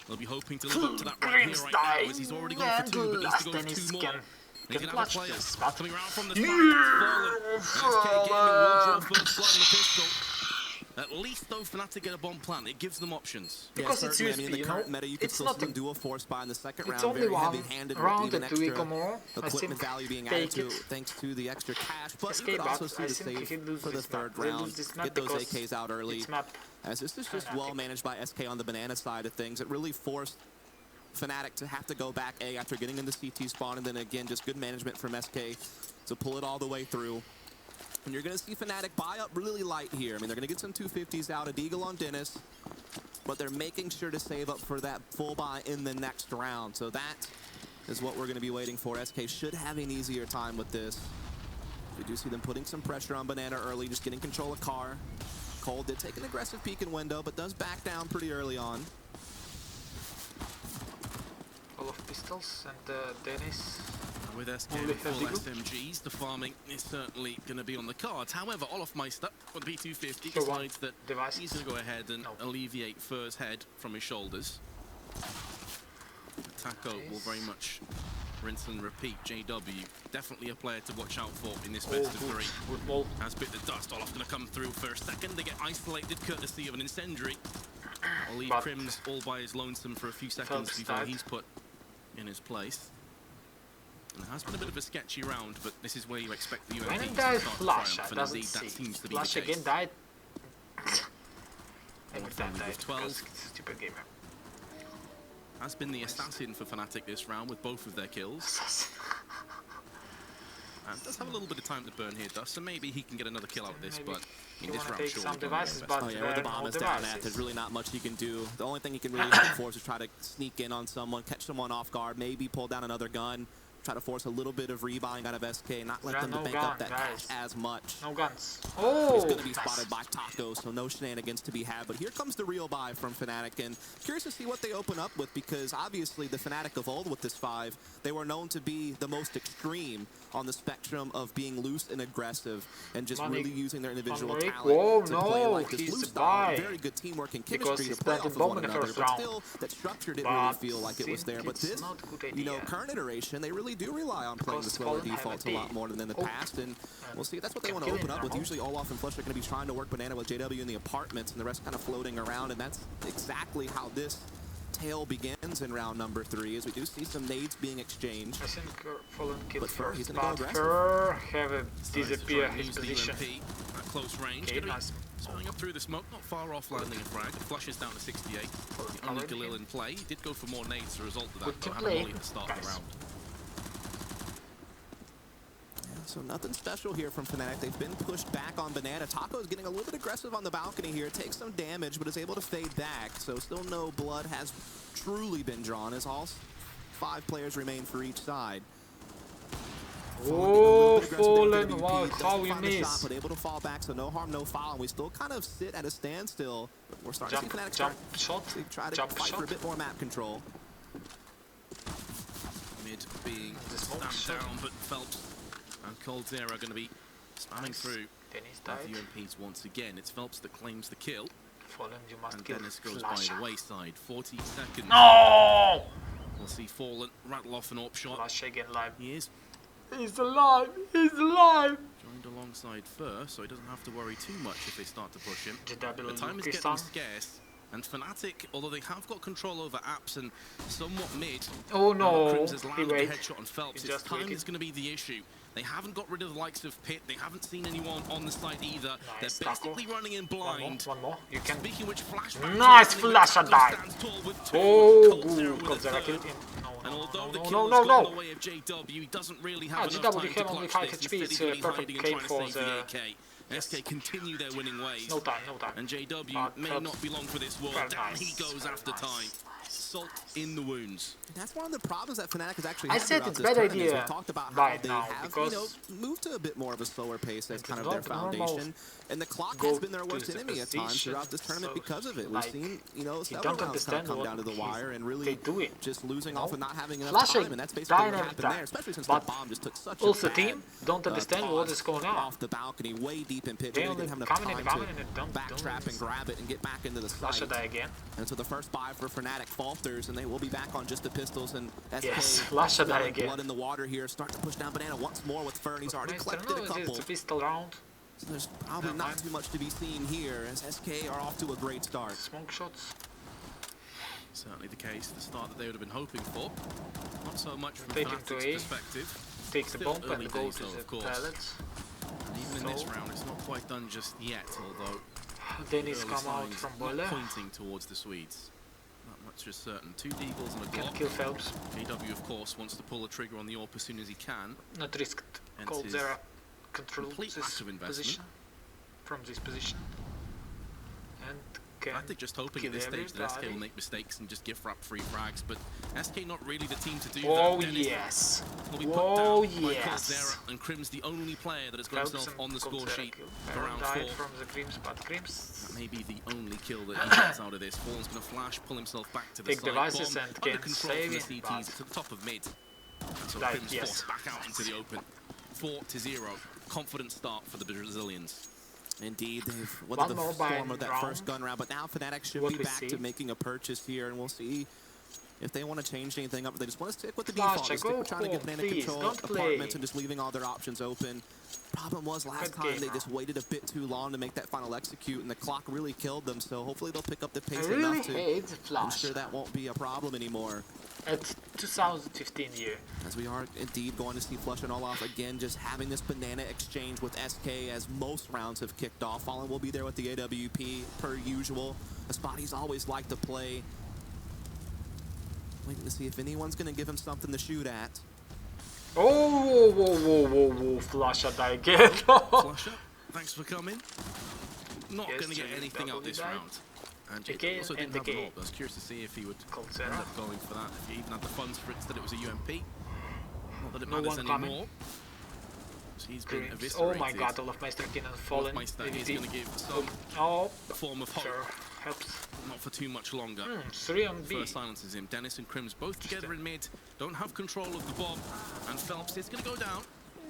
They'll be hoping to live up to that right here, right now, as he's already gone for 2, but needs to go for 2 more. And he's going to have a player coming around from the side. SK Gaming will draw first blood in the pistol. At least though Fnatic get a bomb plant, it gives them options. Because it's certainly. I mean, in the USB, current meta, you could it's still not see them do a force buy in the second it's round. only Very one heavy-handed round with even and 2 extra more. I equipment think value being take added to it. thanks to the extra cash. But SK you could also but see I the think he save can lose for the this third map. They round. lose this map Get those because AKs out early. it's map As this is just well managed by SK on the banana side of things. It really forced Fnatic to have to go back A after getting in the CT spawn, and then again, just good management from SK to pull it all the way through. And you're going to see Fnatic buy up really light here. I mean, they're going to get some 250s out, a Deagle on Dennis, but they're making sure to save up for that full buy in the next round. So that is what we're going to be waiting for. SK should have an easier time with this. We do see them putting some pressure on Banana early, just getting control of Car. Cole did take an aggressive peek in window, but does back down pretty early on. All of pistols and Dennis. With SK Only with full heavy SMGs, the farming is certainly going to be on the cards. However, Olafmeister on B250 So decides that devices? he's going to go ahead and alleviate Fur's head from his shoulders. Taco will very much rinse and repeat. JW, definitely a player to watch out for in this best of 3. Has bit the dust. Olaf going to come through for a second. They get isolated courtesy of an incendiary. I'll leave Crims all by his lonesome for a few seconds before he's put in his place. And it has been a bit of a sketchy round, but this is where you expect the UMP When to it died start Flash, triumph, I and doesn't indeed that see. seems to be Flash the case. again died. Every time With died 12. because it's a stupid gamer. Has been the assassin for Fnatic this round with both of their kills. And does have a little bit of time to burn here, Dust, so maybe he can get another kill out of this, but in this round, sure. Oh yeah, with the bomb is down at, there's really not much he can do. The only thing he can really hope for is to try to sneak in on someone, catch someone off guard, maybe pull down another gun, try to force a little bit of rebuying out of SK, not let them bank up that cash as much. No guns. Oh! He's going to be spotted by Taco, so no shenanigans to be had. But here comes the real buy from Fnatic, and curious to see what they open up with, because obviously the Fnatic of old with this 5, they were known to be the most extreme on the spectrum of being loose and aggressive, and just really using their individual talent to play like this loose style. Very good teamwork and chemistry to play off of one another, but still, that structure didn't really feel like it was there. But this, you know, current iteration, they really do rely on playing the slower defaults a lot more than in the past, and we'll see. That's what they want to open up with. Usually Olaf and Flush are going to be trying to work Banana with JW in the apartments, and the rest kind of floating around, and that's exactly how this tale begins in round number 3, as we do see some nades being exchanged. I think Fallen killed But Fur, he's first, going to go but aggressive. Fur have a disappear his position. At close range. Okay, nice. Swelling up through the smoke, not far off landing a frag. The flush is down to 68. The only Galil in play. He did go for more nades as a result of that, but had a volley at the start of the round. So nothing special here from Fnatic. They've been pushed back on Banana. Taco's getting a little bit aggressive on the balcony here. Takes some damage, but is able to fade back. So still no blood has truly been drawn, as all 5 players remain for each side. Oh, Fallen, wow, how we miss. But able to fall back, so no harm, no foul. And we still kind of sit at a standstill. But we're starting to see Fnatic try to fight for a bit more map control. Mid being stamped down, but Phelps and Coldzera are going to be spamming through the UMPs once again. It's Phelps that claims the kill. Fallen, you must and kill Dennis goes Flash. by the wayside. 40 seconds. No! We'll see Fallen rattle off an AWP shot. Flash again live. He is. He's alive! He's alive! Joined alongside Fur, so he doesn't have to worry too much if they start to push him. The GW time is getting scarce, and Fnatic, although they have got control over apps and somewhat mid, oh no, Crims has landed a headshot on Phelps. His time is going to be the issue. They haven't got rid of the likes of Pit. They haven't seen anyone on the side either. Nice, they're basically running in blind. One more. You can. Speaking which, flashback. Nice flash attack. Oh, good. Coldzera killed him. And although the no, kill has gone the way of JW, he doesn't really have enough time to clutch this. HP. Instead, he's Perfect hiding and game trying to for save the the... AK. SK continue their winning ways. No time, no time. And JW may not be long for this world. Down he goes after time. Salt in the wounds. That's one of the problems that Fnatic has actually I had said throughout it's this bad tournament. idea We talked about by how they now have, because moved to a bit more of a slower pace as kind of not their foundation. And the clock has been their worst enemy at times throughout this tournament because of it. We've seen, several rounds kind of come down to the wire and really just losing off and not having enough time. And that's basically what happened there, especially since the bomb just took such a bad team don't understand what is going on. Off the balcony, way deep in pit. They didn't have enough time to backtrap and grab it and get back into the site. Again. And so the first buy for Fnatic falters, and they will be back on just the pistols. And SK blood in the water here, start to push down Banana once more with Fern. He's already collected a couple. It's a pistol round. So there's probably not too much to be seen here as SK are off to a great start. Smoke shots. Certainly the case, the start that they would have been hoping for. Not so much from Take him to A. perspective. Take the bomb and go to the pallets. And even in this round, it's not quite done just yet, although Dennis come out from boiler. Pointing towards the Swedes. Not much is certain. 2 deagles and a Can Glock. kill Phelps. JW, of course, wants to pull the trigger on the AWP as soon as he can. Not risked. Coldzera controls this position. From this position. And I think just hoping at this stage that SK will make mistakes and just gift wrap free frags, but SK not really the team to do that. Oh yes! Oh yes! And Crim's the only player that has got himself on the score sheet for round 4. From the Crims, but Crims. That may be the only kill that he gets out of this. Fallen's going to flash, pull himself back to the side. Devices Bomb and under can control save from the it, CTs to the top of mid. And so Crim's forced back out into the open. 4-0. Confident start for the Brazilians. Indeed, they've weathered the storm of that first gun round, but now Fnatic should be back to making a purchase here, and we'll see if they want to change anything up. They just want to stick with the default. They stick with trying to get Banana control apartments and just leaving all their options open. Problem was last time they just waited a bit too long to make that final execute, and the clock really killed them. So hopefully they'll pick up the pace enough to ensure that won't be a problem anymore. At 2015 year. As we are indeed going to see Flush and Olaf again, just having this banana exchange with SK as most rounds have kicked off. Fallen will be there with the AWP per usual. A spot he's always liked to play. Waiting to see if anyone's going to give him something to shoot at. Oh, whoa, Flusha die again. Flusha, thanks for coming. Not going to get anything out this round. And JW also didn't have an AWP. I was curious to see if he would end up going for that, if he even had the funds for it, instead it was a UMP. Not that it matters anymore. So he's been eviscerated. Oh my god, Olaf Meister Kinnan fallen. Olafmeister is going to give some form of hope. Sure, helps. Not for too much longer. 3 on B. First silences him. Dennis and Crims both together in mid. Don't have control of the bomb. And Phelps is going to go down.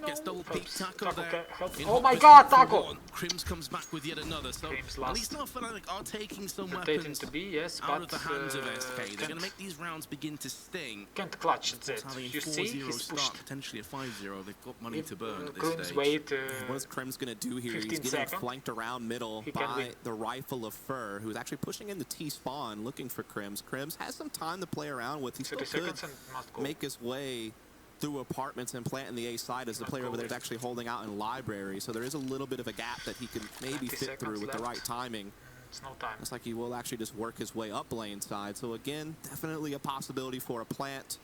Gets double peak tackle there. Oh my god, tackle! Crims comes back with yet another. So at least now Fnatic are taking some weapons to be, yes, out of the hands of SK. They're going to make these rounds begin to sting. Can't clutch it. Having a You see, 4-0 he's start, pushed. potentially a 5-0. They've got money to burn at this Crims stage. wait, what is Crims going to do here? He's 15 getting seconds. flanked around middle by the rifle of Fur, who's actually pushing in the T-spawn looking for Crims. Crims has some time to play around with. He still could make his way through apartments and plant in the A side as the player over there is actually holding out in library. So there is a little bit of a gap that he can maybe fit through with the right timing. It's no time. Looks like he will actually just work his way up lane side. So again, definitely a possibility for a plant.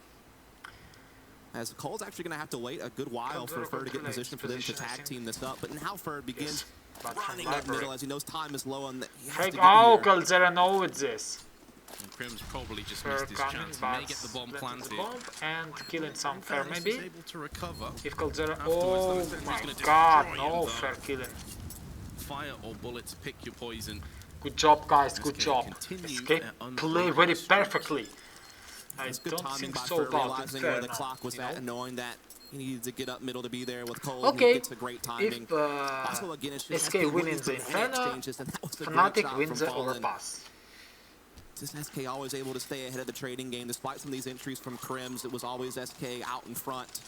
As Cole's actually going to have to wait a good while for Fur to get in position for them to tag team this up. But now Fur begins running up middle as he knows time is low and he has to get Oh, Coldzera knows this. And Crims probably just missed his chance. He may get the bomb planted. And killing some Fair maybe. Able to recover. If Coldzera... Oh my god, no Fair killing. Fire or bullets, pick your poison. Good job guys, good job. Escape play very perfectly. I don't think so about realizing where the clock was at and knowing that he needed to get up middle to be there with Cole. Okay, he gets a great timing. If also, again, it's just SK wins the Inferno, Fnatic wins the overpass. Since SK always able to stay ahead of the trading game, despite some of these entries from Crims, it was always SK out in front.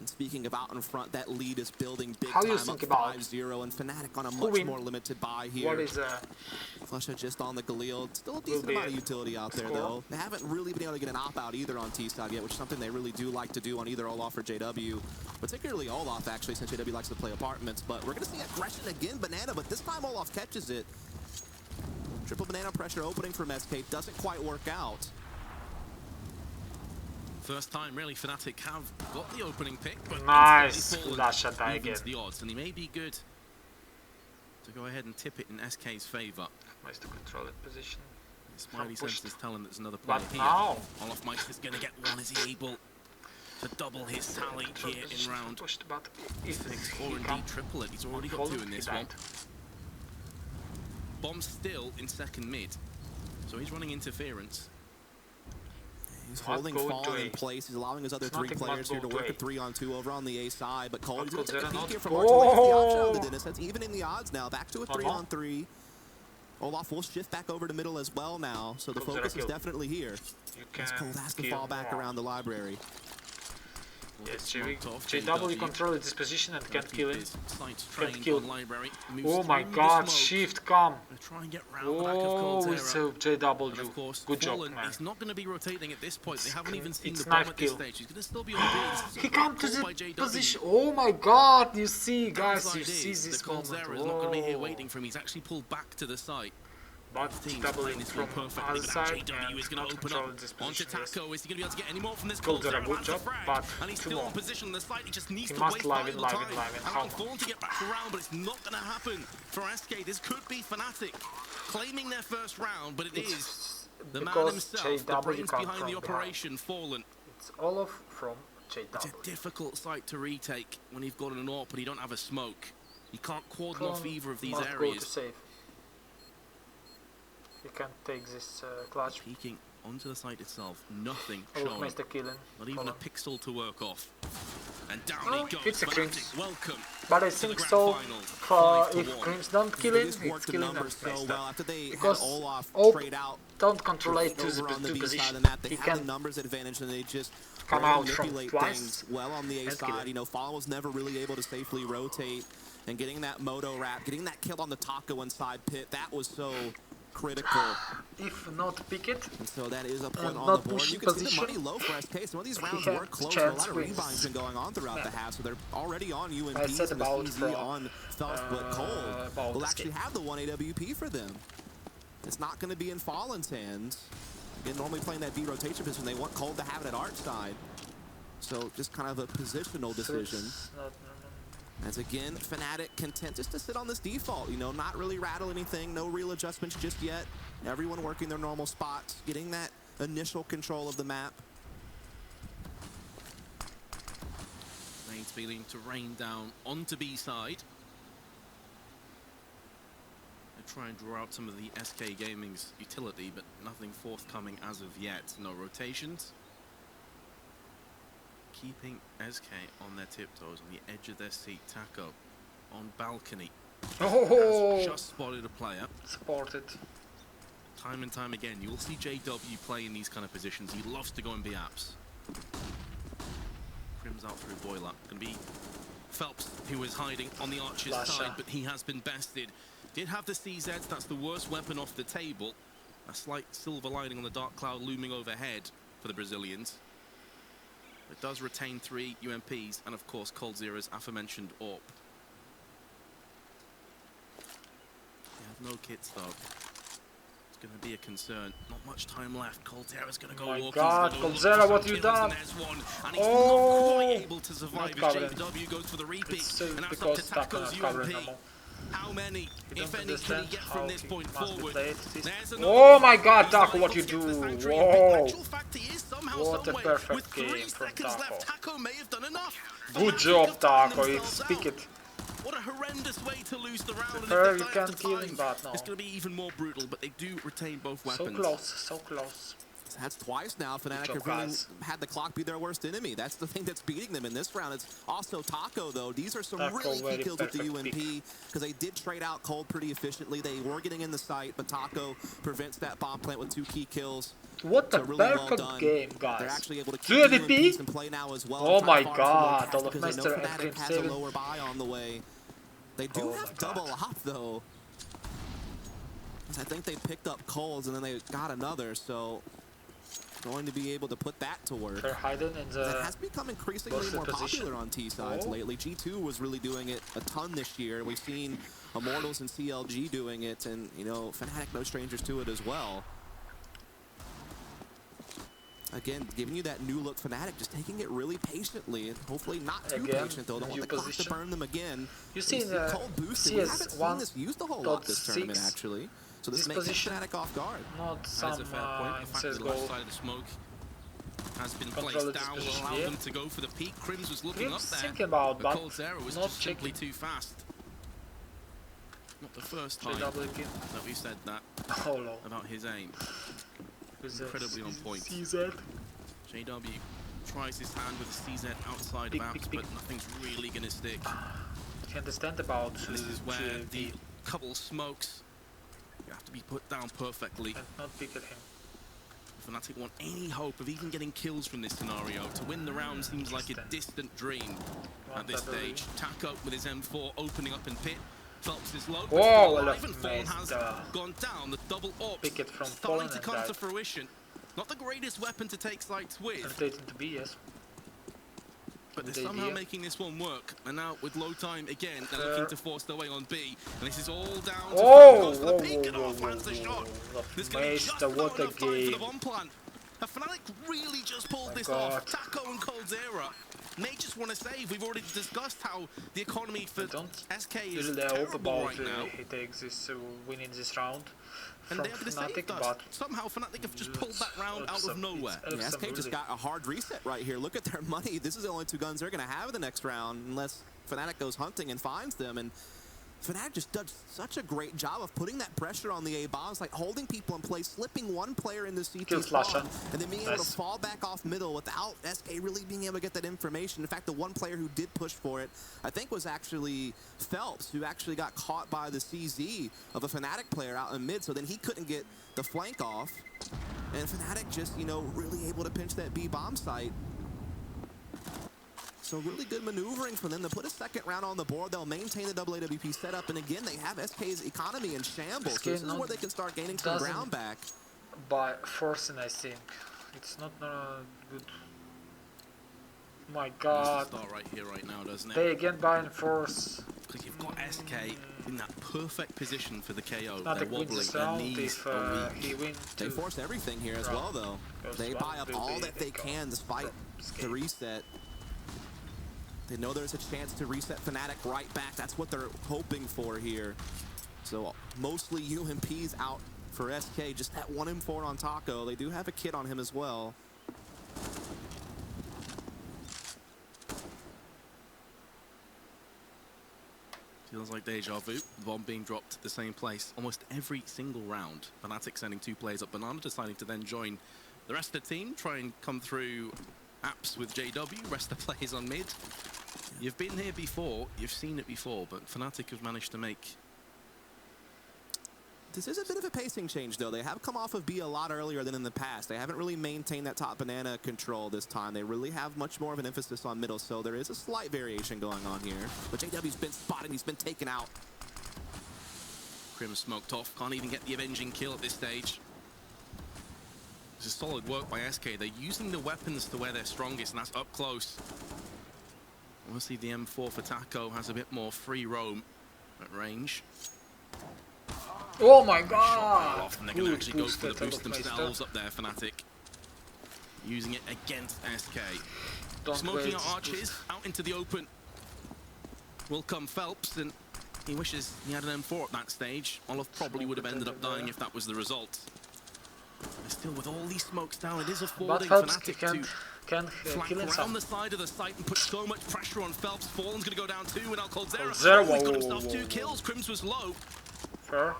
And speaking of out in front, that lead is building big How time you up think about 5-0, and Fnatic on a much more limited buy here. What is flusha just on the Galil. Still a decent amount of utility out there, though. They haven't really been able to get an op-out either on T-side yet, which is something they really do like to do on either Olaf or JW. Particularly Olaf, actually, since JW likes to play apartments. But we're going to see aggression again, Banana, but this time Olaf catches it. Triple banana pressure opening from SK doesn't quite work out. First time, really, Fnatic have got the opening pick, but nice flash attack again. The odds, and he may be good to go ahead and tip it in SK's favor. Nice to control it position. Smiley senses tell him there's another player but here. Now. Olaf Meister's going to get one. Is he able to double his tally here in round 6, or indeed triple it? He's already got 2 in this one. Bomb still in second mid, so he's running interference. He's holding Fallen in place. He's allowing his other 3 players here to work a 3-on-2 over on the A side. But Cole, he's going to take a peek here from Archer. That's the option on the Dennis. That's evening the odds now. Back to a 3-on-3. Olaf will shift back over to middle as well now. So the focus is definitely here. As Cole has to fall back around the library. Yes, JW controls this position and can't kill him. Can't kill. Oh my god, shift come. Oh, it's a JW. Good job, man. He's not going to be rotating at this point. They haven't even seen the bomb at this stage. He's going to still be on B. He come to the position. Oh my god, you see, guys, you see this moment. The Coldzera is not going to be here waiting for him. He's actually pulled back to the site. But doubling from perfectly, but now JW is going to open up onto Taco. Is he going to be able to get any more from this Coldzera? Good job, but and he's still in position on the site. He just needs he to must wait live in. How Fawn to get back around, but it's not going to happen for SK. This could be Fnatic claiming their first round, but it is the man himself, the brains behind the operation, Fallen. It's Olaf from JW. It's a difficult site to retake when you've got an AWP, but you don't have a smoke. You can't cordon off either of these areas. You can't take this clutch. Peeking onto the site itself, nothing shown. Not even a pixel to work off. And down he goes. It's a Crims. Welcome. But I think so. If Crims don't kill him, it's killing them. Because Olaf don't control it to the position. He can numbers advantage, and they just come out from manipulate things well on the A side. You know, Fallen was never really able to safely rotate, and getting that moto wrap, getting that kill on the Taco inside pit, that was so critical. If not pick it, and so that is a point on the board. You can see the money low for SK. Some of these rounds were close. A lot of rebinds been going on throughout the half, so they're already on UMPs and it's easy on Felps, but Cole will actually have the 1 AWP for them. It's not going to be in Fallen's hands. Again, normally playing that B rotation position, they want Cole to have it at Arch side. So just kind of a positional decision. As again, Fnatic content just to sit on this default, you know, not really rattle anything, no real adjustments just yet. Everyone working their normal spots, getting that initial control of the map. Nades beginning to rain down onto B side. They try and draw out some of the SK Gaming's utility, but nothing forthcoming as of yet. No rotations. Keeping SK on their tiptoes on the edge of their seat. Taco on balcony. Has just spotted a player. Spotted. Time and time again, you'll see JW play in these kind of positions. He loves to go in B-apps. Crims out through boiler. Gonna be Felps, who is hiding on the Archer's side, but he has been bested. Did have the CZs, that's the worst weapon off the table. A slight silver lining on the dark cloud looming overhead for the Brazilians. It does retain 3 UMPs and of course Coldzera's aforementioned AWP. They have no kits though. It's going to be a concern. Not much time left. Coldzera's going to go walking. Oh my god, Coldzera, what you done? And he's not quite able to survive as JW goes for the repeat. And that's up to Taco's UMP. How many, if any, can he get from this point forward? Oh my god, Taco, what you do? Whoa! What a perfect game from Taco. Good job, Taco, it's pick it. What a horrendous way to lose the round. You can't kill him, but no. It's going to be even more brutal, but they do retain both weapons. So close, so close. That's twice now. Fnatic have really had the clock be their worst enemy. That's the thing that's beating them in this round. It's also Taco, though. These are some really key kills with the UMP because they did trade out Cold pretty efficiently. They were getting in the site, but Taco prevents that bomb plant with 2 key kills. What a really perfect game, guys. They're actually able to keep 2 MVP in play now as well. Oh my god, all of because Mr. Fnatic has a lower buy on the way. They do have double op, though. I think they picked up Coles and then they got another, so going to be able to put that to work. They're hiding in the it has become increasingly more popular on T sides lately. G2 was really doing it a ton this year. We've seen Immortals and CLG doing it, and you know, Fnatic no strangers to it as well. Again, giving you that new look Fnatic, just taking it really patiently and hopefully not too patient though. Don't want the clock to burn them again. You see the Cold boosted. We haven't seen this used a whole lot this tournament actually. So this makes Fnatic off guard. Not some a fair point. The fact that the left side of the smoke has been placed down will allow them to go for the peak. Crims was looking up there, but Coldzera was just simply too fast. Not the first time that we've said that about his aim. Incredibly on point. CZ. JW tries his hand with a CZ outside of apps, but nothing's really going to stick. You understand about this is where the couple smokes have to be put down perfectly. And not pick at him. Fnatic want any hope of even getting kills from this scenario. To win the round seems like a distant dream at this stage. Taco with his M4 opening up in pit. Phelps is low. Whoa, even Fallen has gone down. The double AWP starting to come to fruition. Not the greatest weapon to take sites with. To be, yes. But they're somehow making this one work. And now with low time again, they're looking to force their way on B. And this is all down to the peak and finds the shot. There's going to be just about enough time for the bomb plant. Fnatic really just pulled this off. Taco and Coldzera may just want to save. We've already discussed how the economy for SK is terrible right now. He takes this winning this round. And they have to save us. Somehow Fnatic have just pulled that round out of nowhere. Yeah, SK just got a hard reset right here. Look at their money. This is the only 2 guns they're going to have in the next round unless Fnatic goes hunting and finds them. And Fnatic just does such a great job of putting that pressure on the A bombs, like holding people in place, slipping one player in the CT spawn, and then being able to fall back off middle without SK really being able to get that information. In fact, the one player who did push for it, I think, was actually Phelps, who actually got caught by the CZ of a Fnatic player out in mid, so then he couldn't get the flank off. And Fnatic just, you know, really able to pinch that B bomb site. So really good maneuvering for them to put a second round on the board. They'll maintain the double AWP setup, and again, they have SK's economy in shambles. So this is where they can start gaining some ground back. By forcing, I think. It's not good. My god. Start right here, right now, doesn't it? They again buy and force. Because you've got SK in that perfect position for the KO. They're wobbling, their knees are weak. They force everything here as well, though. They buy up all that they can despite the reset. They know there's a chance to reset Fnatic right back. That's what they're hoping for here. So mostly UMPs out for SK. Just that one M4 on Taco. They do have a kit on him as well. Feels like deja vu. The bomb being dropped at the same place almost every single round. Fnatic sending 2 players up. Banana deciding to then join the rest of the team. Try and come through apps with JW. Rest of the players on mid. You've been here before, you've seen it before, but Fnatic have managed to make... This is a bit of a pacing change, though. They have come off of B a lot earlier than in the past. They haven't really maintained that top banana control this time. They really have much more of an emphasis on middle, so there is a slight variation going on here. But JW's been spotted, he's been taken out. Krim smoked off, can't even get the avenging kill at this stage. This is solid work by SK. They're using the weapons to where they're strongest, and that's up close. Obviously, the M4 for Taco has a bit more free roam at range. Oh my god! And they're going to actually go for the boost themselves up there, Fnatic. Using it against SK. Smoking out arches, out into the open. Will come Phelps, and he wishes he had an M4 at that stage. Olaf probably would have ended up dying if that was the result. But still, with all these smokes down, it is affording Fnatic to flank around the side of the site and put so much pressure on Phelps. Fallen's going to go down too, and now Coldzera. He's got himself 2 kills. Crims was low. Her.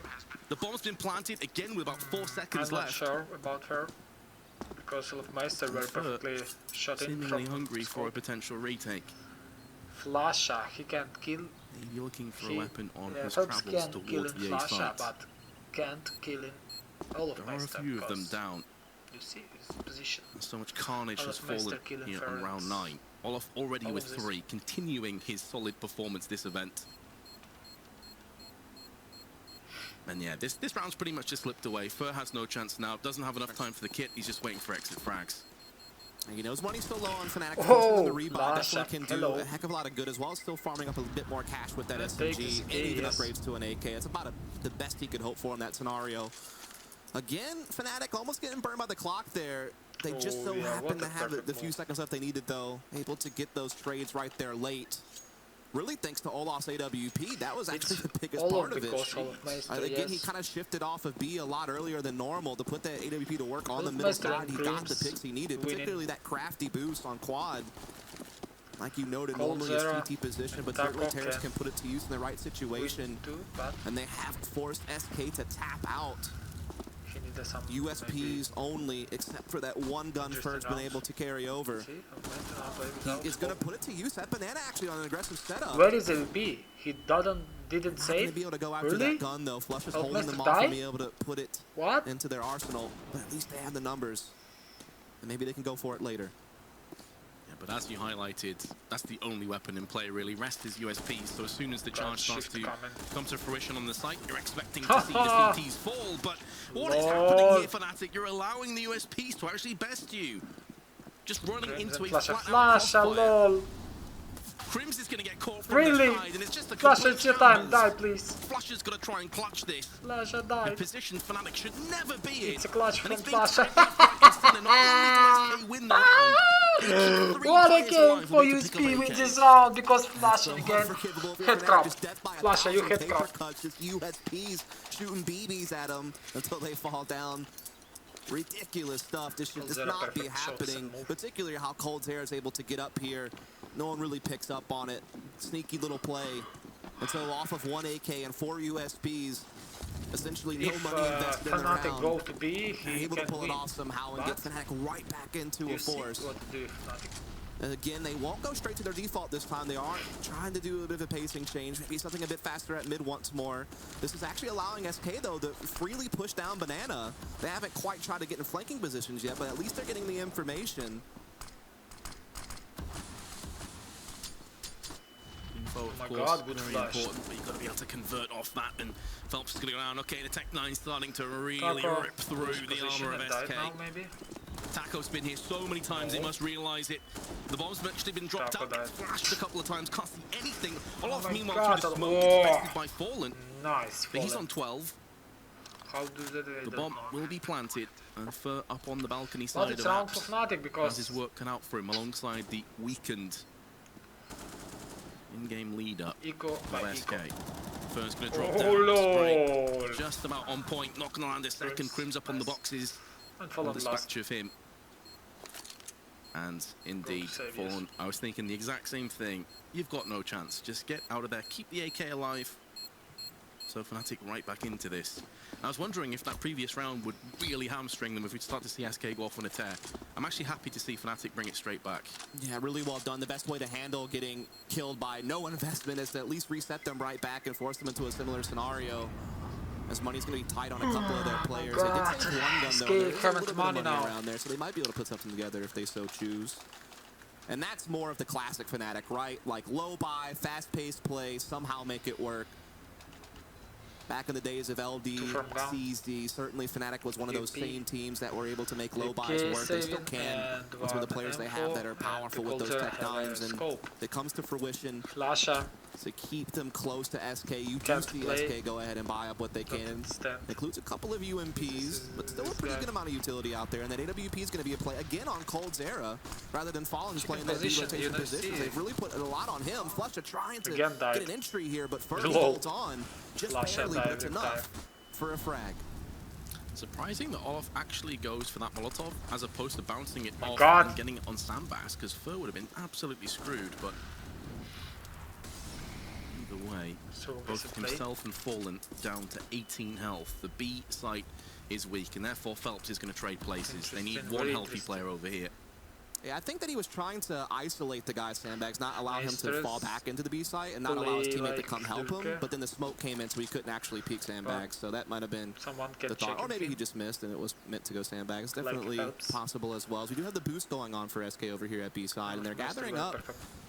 The bomb's been planted again with about 4 seconds left. I'm not sure about her. Because Meister were perfectly shot in seemingly from hungry scope. for a potential retake. Flasha, he can't kill. Maybe looking for a weapon on his Phelps travels can kill towards in the A Flasha, site. but can't kill in all of There are a Meister. few of them down. You see his position. So much carnage has fallen here on round 9. Olaf already with 3, continuing his solid performance this event. And yeah, this round's pretty much just slipped away. Fur has no chance now. Doesn't have enough time for the kit. He's just waiting for exit frags. And he knows money's still low on Fnatic. Oh, the rebuy definitely can do a heck of a lot of good as well. Still farming up a bit more cash with that SMG and even upgrades to an AK. It's about the best he could hope for in that scenario. Again, Fnatic almost getting burned by the clock there. They just so happen to have the few seconds left they needed, though. Able to get those trades right there late. Really, thanks to Olaf's AWP, that was actually the biggest part of it. Again, he kind of shifted off of B a lot earlier than normal to put that AWP to work on the middle side. He got the picks he needed, particularly that crafty boost on quad. Like you noted, normally his TT position, but certainly Terrace can put it to use in the right situation. And they have forced SK to tap out. USPs only, except for that one gun Fur's been able to carry over. He is going to put it to use. That banana actually on an aggressive setup. Where is LB? He didn't save. Going to be able to go after that gun though. Flush is holding them off and be able to put it into their arsenal. But at least they have the numbers, and maybe they can go for it later. But as you highlighted, that's the only weapon in play, really. Rest is USP, so as soon as the charge starts to come to fruition on the site, you're expecting to see the CTs fall. But what is happening here, Fnatic? You're allowing the USPs to actually best you. Just running into a flat-out Crims is going to get caught from the side, and it's just a Flash, it's your time. Die, please. Flash is going to try and clutch this. Flash, die. The position Fnatic should never be in. It's a clutch from Flash. What a game for USP with this round, because Flash again headcrab. Flash, you headcrab. USPs shooting BBs at him until they fall down. Ridiculous stuff. This should just not be happening, particularly how Coldzera is able to get up here. No one really picks up on it. Sneaky little play. Until off of 1 AK and 4 USPs, essentially no money invested in the round. Go to B, he able to pull win. it off somehow and get Fnatic right back into a force. And again, they won't go straight to their default this time. They are trying to do a bit of a pacing change, maybe something a bit faster at mid once more. This is actually allowing SK, though, to freely push down Banana. They haven't quite tried to get in flanking positions yet, but at least they're getting the information. Info, of course, very important, but you've got to be able to convert off that, and Phelps is going to go down. Okay, the Tech-9 starting to really rip through the armor of SK. Taco's been here so many times, he must realize it. The bomb's actually been dropped out, flashed a couple of times, can't see anything. Olaf, meanwhile, through the smoke, expected by Fallen. Nice. But he's on 12. How do they the bomb will be planted, and Fur up on the balcony side of apps, Fnatic because as his work cut out for him alongside the weakened in-game leader of SK. Fur's going to drop down. Spray just about on point, not going to land a second. Crims up on the boxes. On dispatch of him. And indeed, Fallen, I was thinking the exact same thing. You've got no chance. Just get out of there. Keep the AK alive. So Fnatic right back into this. I was wondering if that previous round would really hamstring them if we'd start to see SK go off on a tear. I'm actually happy to see Fnatic bring it straight back. Yeah, really well done. The best way to handle getting killed by no investment is to at least reset them right back and force them into a similar scenario. As money's going to be tight on a couple of their players. They did save one gun, though. There's a little bit of money around there, so they might be able to put something together if they so choose. And that's more of the classic Fnatic, right? Like low buy, fast-paced play, somehow make it work. Back in the days of LD, CSD, certainly Fnatic was one of those same teams that were able to make low buys work. They still can. That's one of the players they have that are powerful with those Tech-9s, and it comes to fruition. To keep them close to SK, you do see SK go ahead and buy up what they can. Includes a couple of UMPs, but still a pretty good amount of utility out there. And that AWP is going to be a play again on Coldzera, rather than Fallen's playing that rotation position. They've really put a lot on him. Flusha trying to get an entry here, but Fur holds on just barely, but it's enough for a frag. Surprising that Olaf actually goes for that Molotov as opposed to bouncing it off and getting it on Sandbass, because Fur would have been absolutely screwed, but either way, both himself and Fallen down to 18 health. The B site is weak, and therefore Phelps is going to trade places. They need one healthy player over here. Yeah, I think that he was trying to isolate the guy's sandbags, not allow him to fall back into the B site and not allow his teammate to come help him. But then the smoke came in, so he couldn't actually peek sandbags. So that might have been the thought. Or maybe he just missed and it was meant to go sandbags. Definitely possible as well. So we do have the boost going on for SK over here at B side, and they're gathering up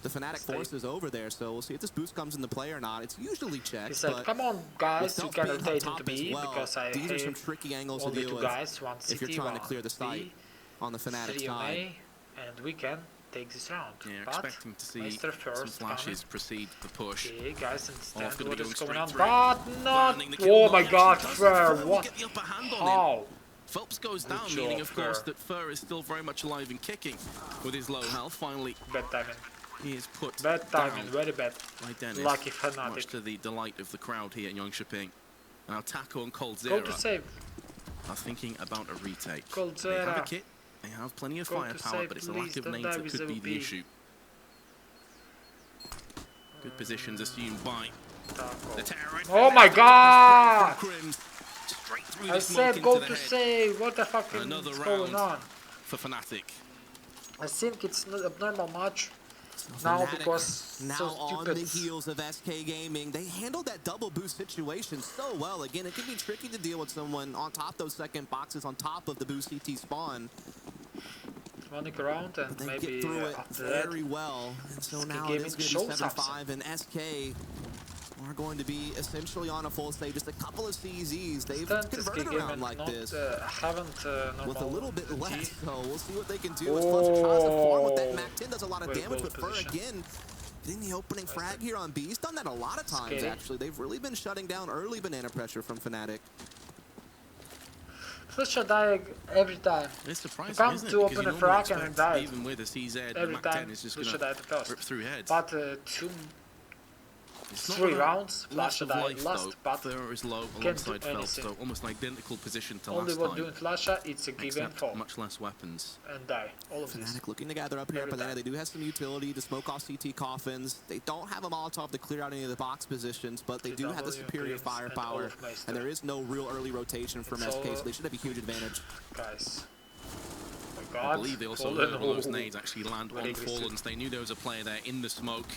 the Fnatic forces over there. So we'll see if this boost comes into play or not. It's usually checked. He said, "Come on, guys, you can rotate into B because I These are some tricky angles to deal with if you're trying to clear the site on the Fnatic side. And we can take this round." Yeah, but expecting to see some flashes proceed the push. Okay, guys, understand what is going on, through. but not. Oh my God, Fur! What? How? Phelps goes down, meaning of course that Fur is still very much alive and kicking with his low health. Finally, bad timing. He is put bad timing, very bad. By Dennis, lucky Fnatic. Much to the delight of the crowd here in Yongshiping. Now Taco and Cold Go to save. Are thinking about a retake. Cold they have a kit. They have plenty of firepower, but it's a lack of nades that could be the issue. Good positions assumed by the terrorist. Oh my God! I said go to save. What the fuck is going on? For Fnatic. I think it's not abnormal match now because now so on the heels of SK Gaming, they handled that double boost situation so well. Again, it can be tricky to deal with someone on top of those second boxes, on top of the boost CT spawn. Running around and they maybe get through it very well. And so now it is going to be 7-5, and SK are going to be essentially on a full stage. Just a couple of CZs. They've converted around like this. With a little bit less, so we'll see what they can do. As Fletcher tries to farm with that Mac 10, does a lot of damage, but Fur again getting the opening frag here on B. He's done that a lot of times, actually. They've really been shutting down early banana pressure from Fnatic. Fletcher die every time. It's surprising, come isn't it? to open a frag and it dies. Even with a CZ, every Mac time 10 is just going to rip through heads. But 3 rounds, Flasha died last, but Fur is low alongside Phelps, so almost an identical position to only last what time. doing Flasha, it's a give and fall. Much less weapons. And die, all of this. Fnatic looking to gather up here, but they do have some utility to smoke off CT coffins. They don't have a Molotov to clear out any of the box positions, but they do have the superior firepower, and there is no real early rotation from SK, so they should have a huge advantage. Guys. I believe they also heard one of those nades actually land on Fallens. They knew there was a player there in the smoke.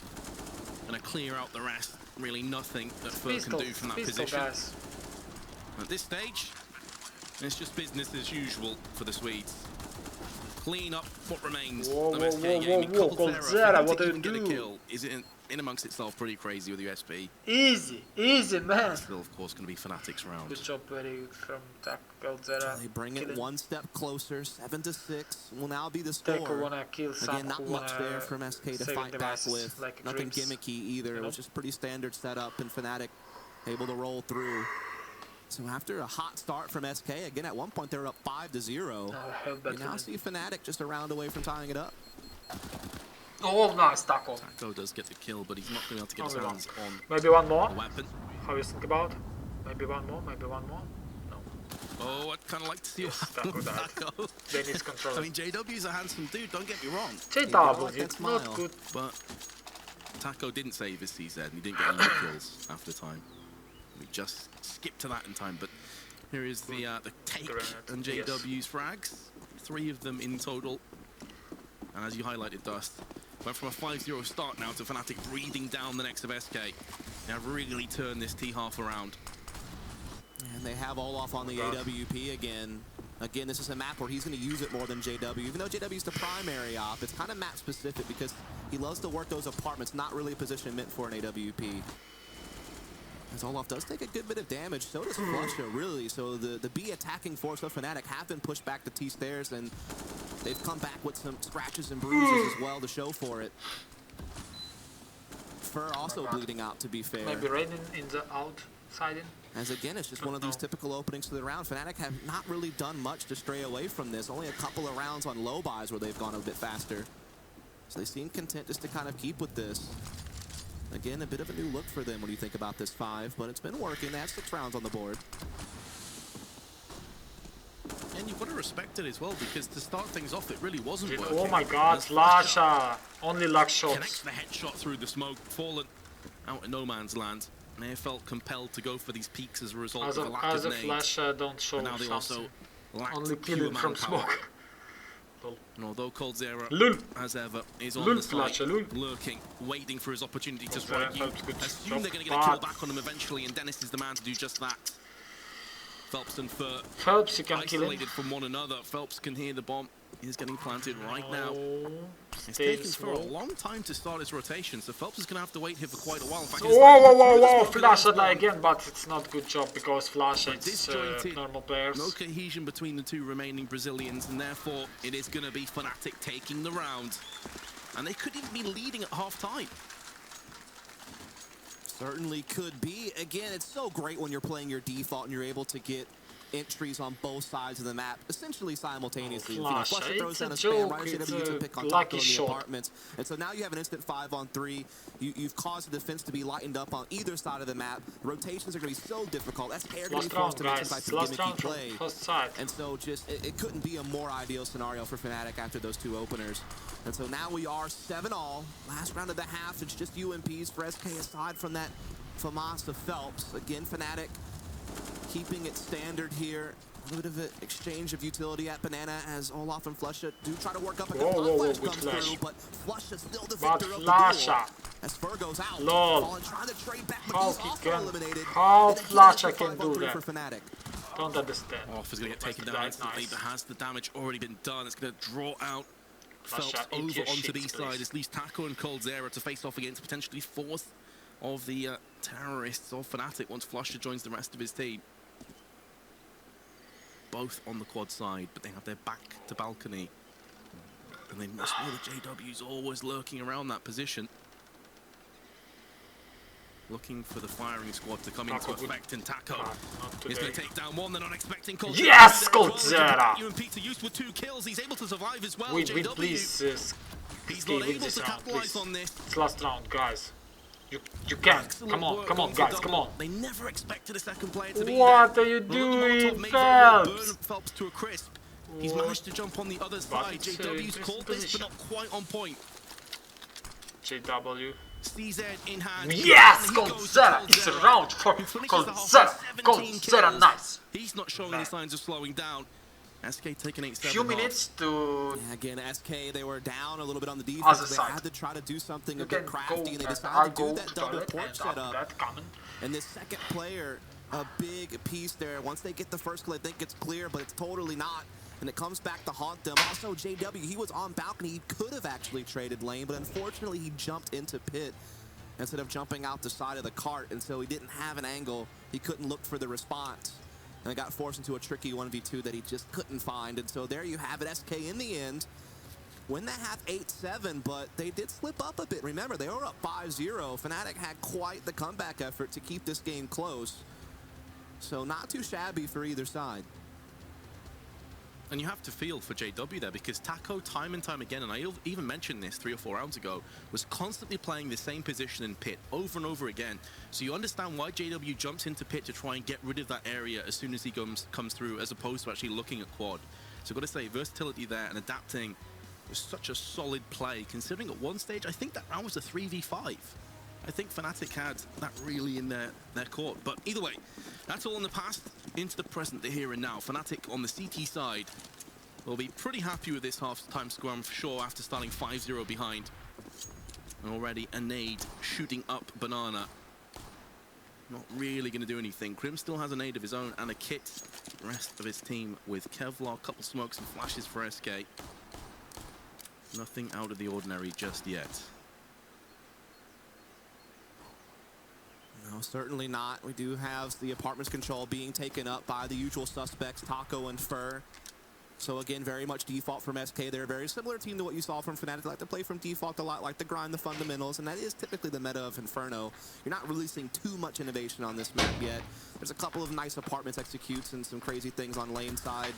Gonna clear out the rest. Really nothing that Fur can do from that position. Guys. At this stage, it's just business as usual for the Swedes. Clean up what remains of SK Gaming. Coldzera, what do you get a kill? Is it in amongst itself pretty crazy with USP? Easy, man. Still, of course, going to be Fnatic's round. Good job, very good from Coldzera. They bring it one step closer. 7-6 will now be the score. Wanna kill again, not much there from SK to fight back with. Like nothing gimmicky either. It was just pretty standard setup, and Fnatic able to roll through. So after a hot start from SK, again at one point they were up 5-0. You now see Fnatic just a round away from tying it up. Oh, nice tackle. Taco does get the kill, but he's not going to be able to get his hands on maybe one more. The weapon. How do you think about? Maybe one more. No. Oh, I'd kind of like to see Taco. Then he's controlling. I mean, JW's a handsome dude. Don't get me wrong. JW, it's not good. But Taco didn't save his CZ, and he didn't get any kills after time. We just skipped to that in time, but here is the take on JW's frags. 3 of them in total. And as you highlighted, Dust, went from a 5-0 start now to Fnatic breathing down the necks of SK. They have really turned this T-half around. And they have Olaf on the AWP again. Again, this is a map where he's going to use it more than JW. Even though JW's the primary op, it's kind of map specific because he loves to work those apartments, not really a position meant for an AWP. As Olaf does take a good bit of damage, so does Flusha, really. So the B attacking force of Fnatic have been pushed back to T stairs, and they've come back with some scratches and bruises as well to show for it. Fur also bleeding out, to be fair. Maybe Raiden in the outside. As again, it's just one of these typical openings to the round. Fnatic have not really done much to stray away from this. Only a couple of rounds on low buys where they've gone a bit faster. So they seem content just to kind of keep with this. Again, a bit of a new look for them when you think about this 5, but it's been working. They have 6 rounds on the board. And you've got to respect it as well, because to start things off, it really wasn't working. Oh my God, Flasha! Only luck shots. Connects the headshot through the smoke, fallen out in no man's land. may have felt compelled to go for these peaks as a result As of a, the lack as of a nades. flash, don't show Now they also lacked only pure killing from manpower. smoke. And although Coldzera, Lul. as ever, is on Lul the site, Flash, Lul. lurking, waiting for his opportunity to Coldzera strike, you assume they're going to get a kill back on him eventually, and Dennis is the man to do just that. Phelps and Fur Phelps, you can kill him. isolated from one another. Phelps can hear the bomb. He's getting planted right now. It's Stay taken for a slow. long time to start his rotation, so Phelps is going to have to wait here for quite a while. In fact, Whoa, Flash again, but it's not good job because Flash is normal players. No cohesion between the two remaining Brazilians, and therefore it is going to be Fnatic taking the round. And they could even be leading at half-time. Certainly could be. Again, it's so great when you're playing your default and you're able to get entries on both sides of the map, essentially simultaneously. Flash, Flusha throws down a joke, spam, right? it's You can pick on lucky Taco in the shot. apartments. And so now you have an instant 5-on-3. You've caused the defense to be lightened up on either side of the map. Rotations are going to be so difficult. That's hair going to be forced to make some type of gimmicky play. And so just, it couldn't be a more ideal scenario for Fnatic after those two openers. And so now we are 7-all. Last round of the half, it's just UMPs for SK aside from that FAMAS of Phelps. Again, Fnatic keeping it standard here. A little bit of an exchange of utility at Banana as Olaf and Flusha do try to work up a good flash comes through, but Flusha's still the victor of the duel. As Fur goes out, Fallen trying to trade back, but he's also eliminated. How Flusha can do that? Don't understand. Olaf is going to get taken down instantly, but has the damage already been done? It's going to draw out Phelps over onto B side. It leaves Taco and Coldzera to face off against potentially fourth of the terrorists of Fnatic once Flusha joins the rest of his team. Both on the quad side, but they have their back to balcony. And they must know that JW's always lurking around that position. Looking for the firing squad to come into effect, and Taco is going to take down one. They're not expecting Coldzera. Yes, Coldzera! UMP to use with 2 kills. He's able to survive as well. Wait, JW. please. He's not able to capitalize on this. It's last round, guys. You can. Come on, guys, come on. They never expected a second player to be What there. are you doing, Phelps? Phelps to a crisp. He's managed to jump on the other side. JW's called this, but not quite on point. JW. CZ in hand. Yes, Coldzera! It's a round for Coldzera. Coldzera, nice. He's not showing any signs of slowing down. SK taking 8-7. Few minutes to... Yeah, again, SK, they were down a little bit on the defense. They had to try to do something a bit crafty, and they decided to do that double port setup. And this second player, a big piece there. Once they get the first kill, I think it's clear, but it's totally not. And it comes back to haunt them. Also, JW, he was on balcony. He could have actually traded lane, but unfortunately, he jumped into pit instead of jumping out the side of the cart, and so he didn't have an angle. He couldn't look for the response. And got forced into a tricky 1v2 that he just couldn't find. And so there you have it. SK in the end win that half 8-7, but they did slip up a bit. Remember, they were up 5-0. Fnatic had quite the comeback effort to keep this game close. So not too shabby for either side. And you have to feel for JW there, because Taco, time and time again, and I even mentioned this 3 or 4 rounds ago, was constantly playing the same position in pit over and over again. So you understand why JW jumps into pit to try and get rid of that area as soon as he comes through, as opposed to actually looking at quad. So I've got to say, versatility there and adapting was such a solid play, considering at one stage, I think that round was a 3v5. I think Fnatic had that really in their court. But either way, that's all in the past. Into the present, the here and now. Fnatic on the CT side will be pretty happy with this half-time score, for sure, after starting 5-0 behind. And already a nade shooting up Banana. Not really going to do anything. Krim still has a nade of his own and a kit. The rest of his team with Kevlar, couple smokes and flashes for SK. Nothing out of the ordinary just yet. No, certainly not. We do have the apartment's control being taken up by the usual suspects, Taco and Fur. So again, very much default from SK. They're a very similar team to what you saw from Fnatic. They like to play from default a lot, like to grind the fundamentals, and that is typically the meta of Inferno. You're not really seeing too much innovation on this map yet. There's a couple of nice apartments executes and some crazy things on lane side.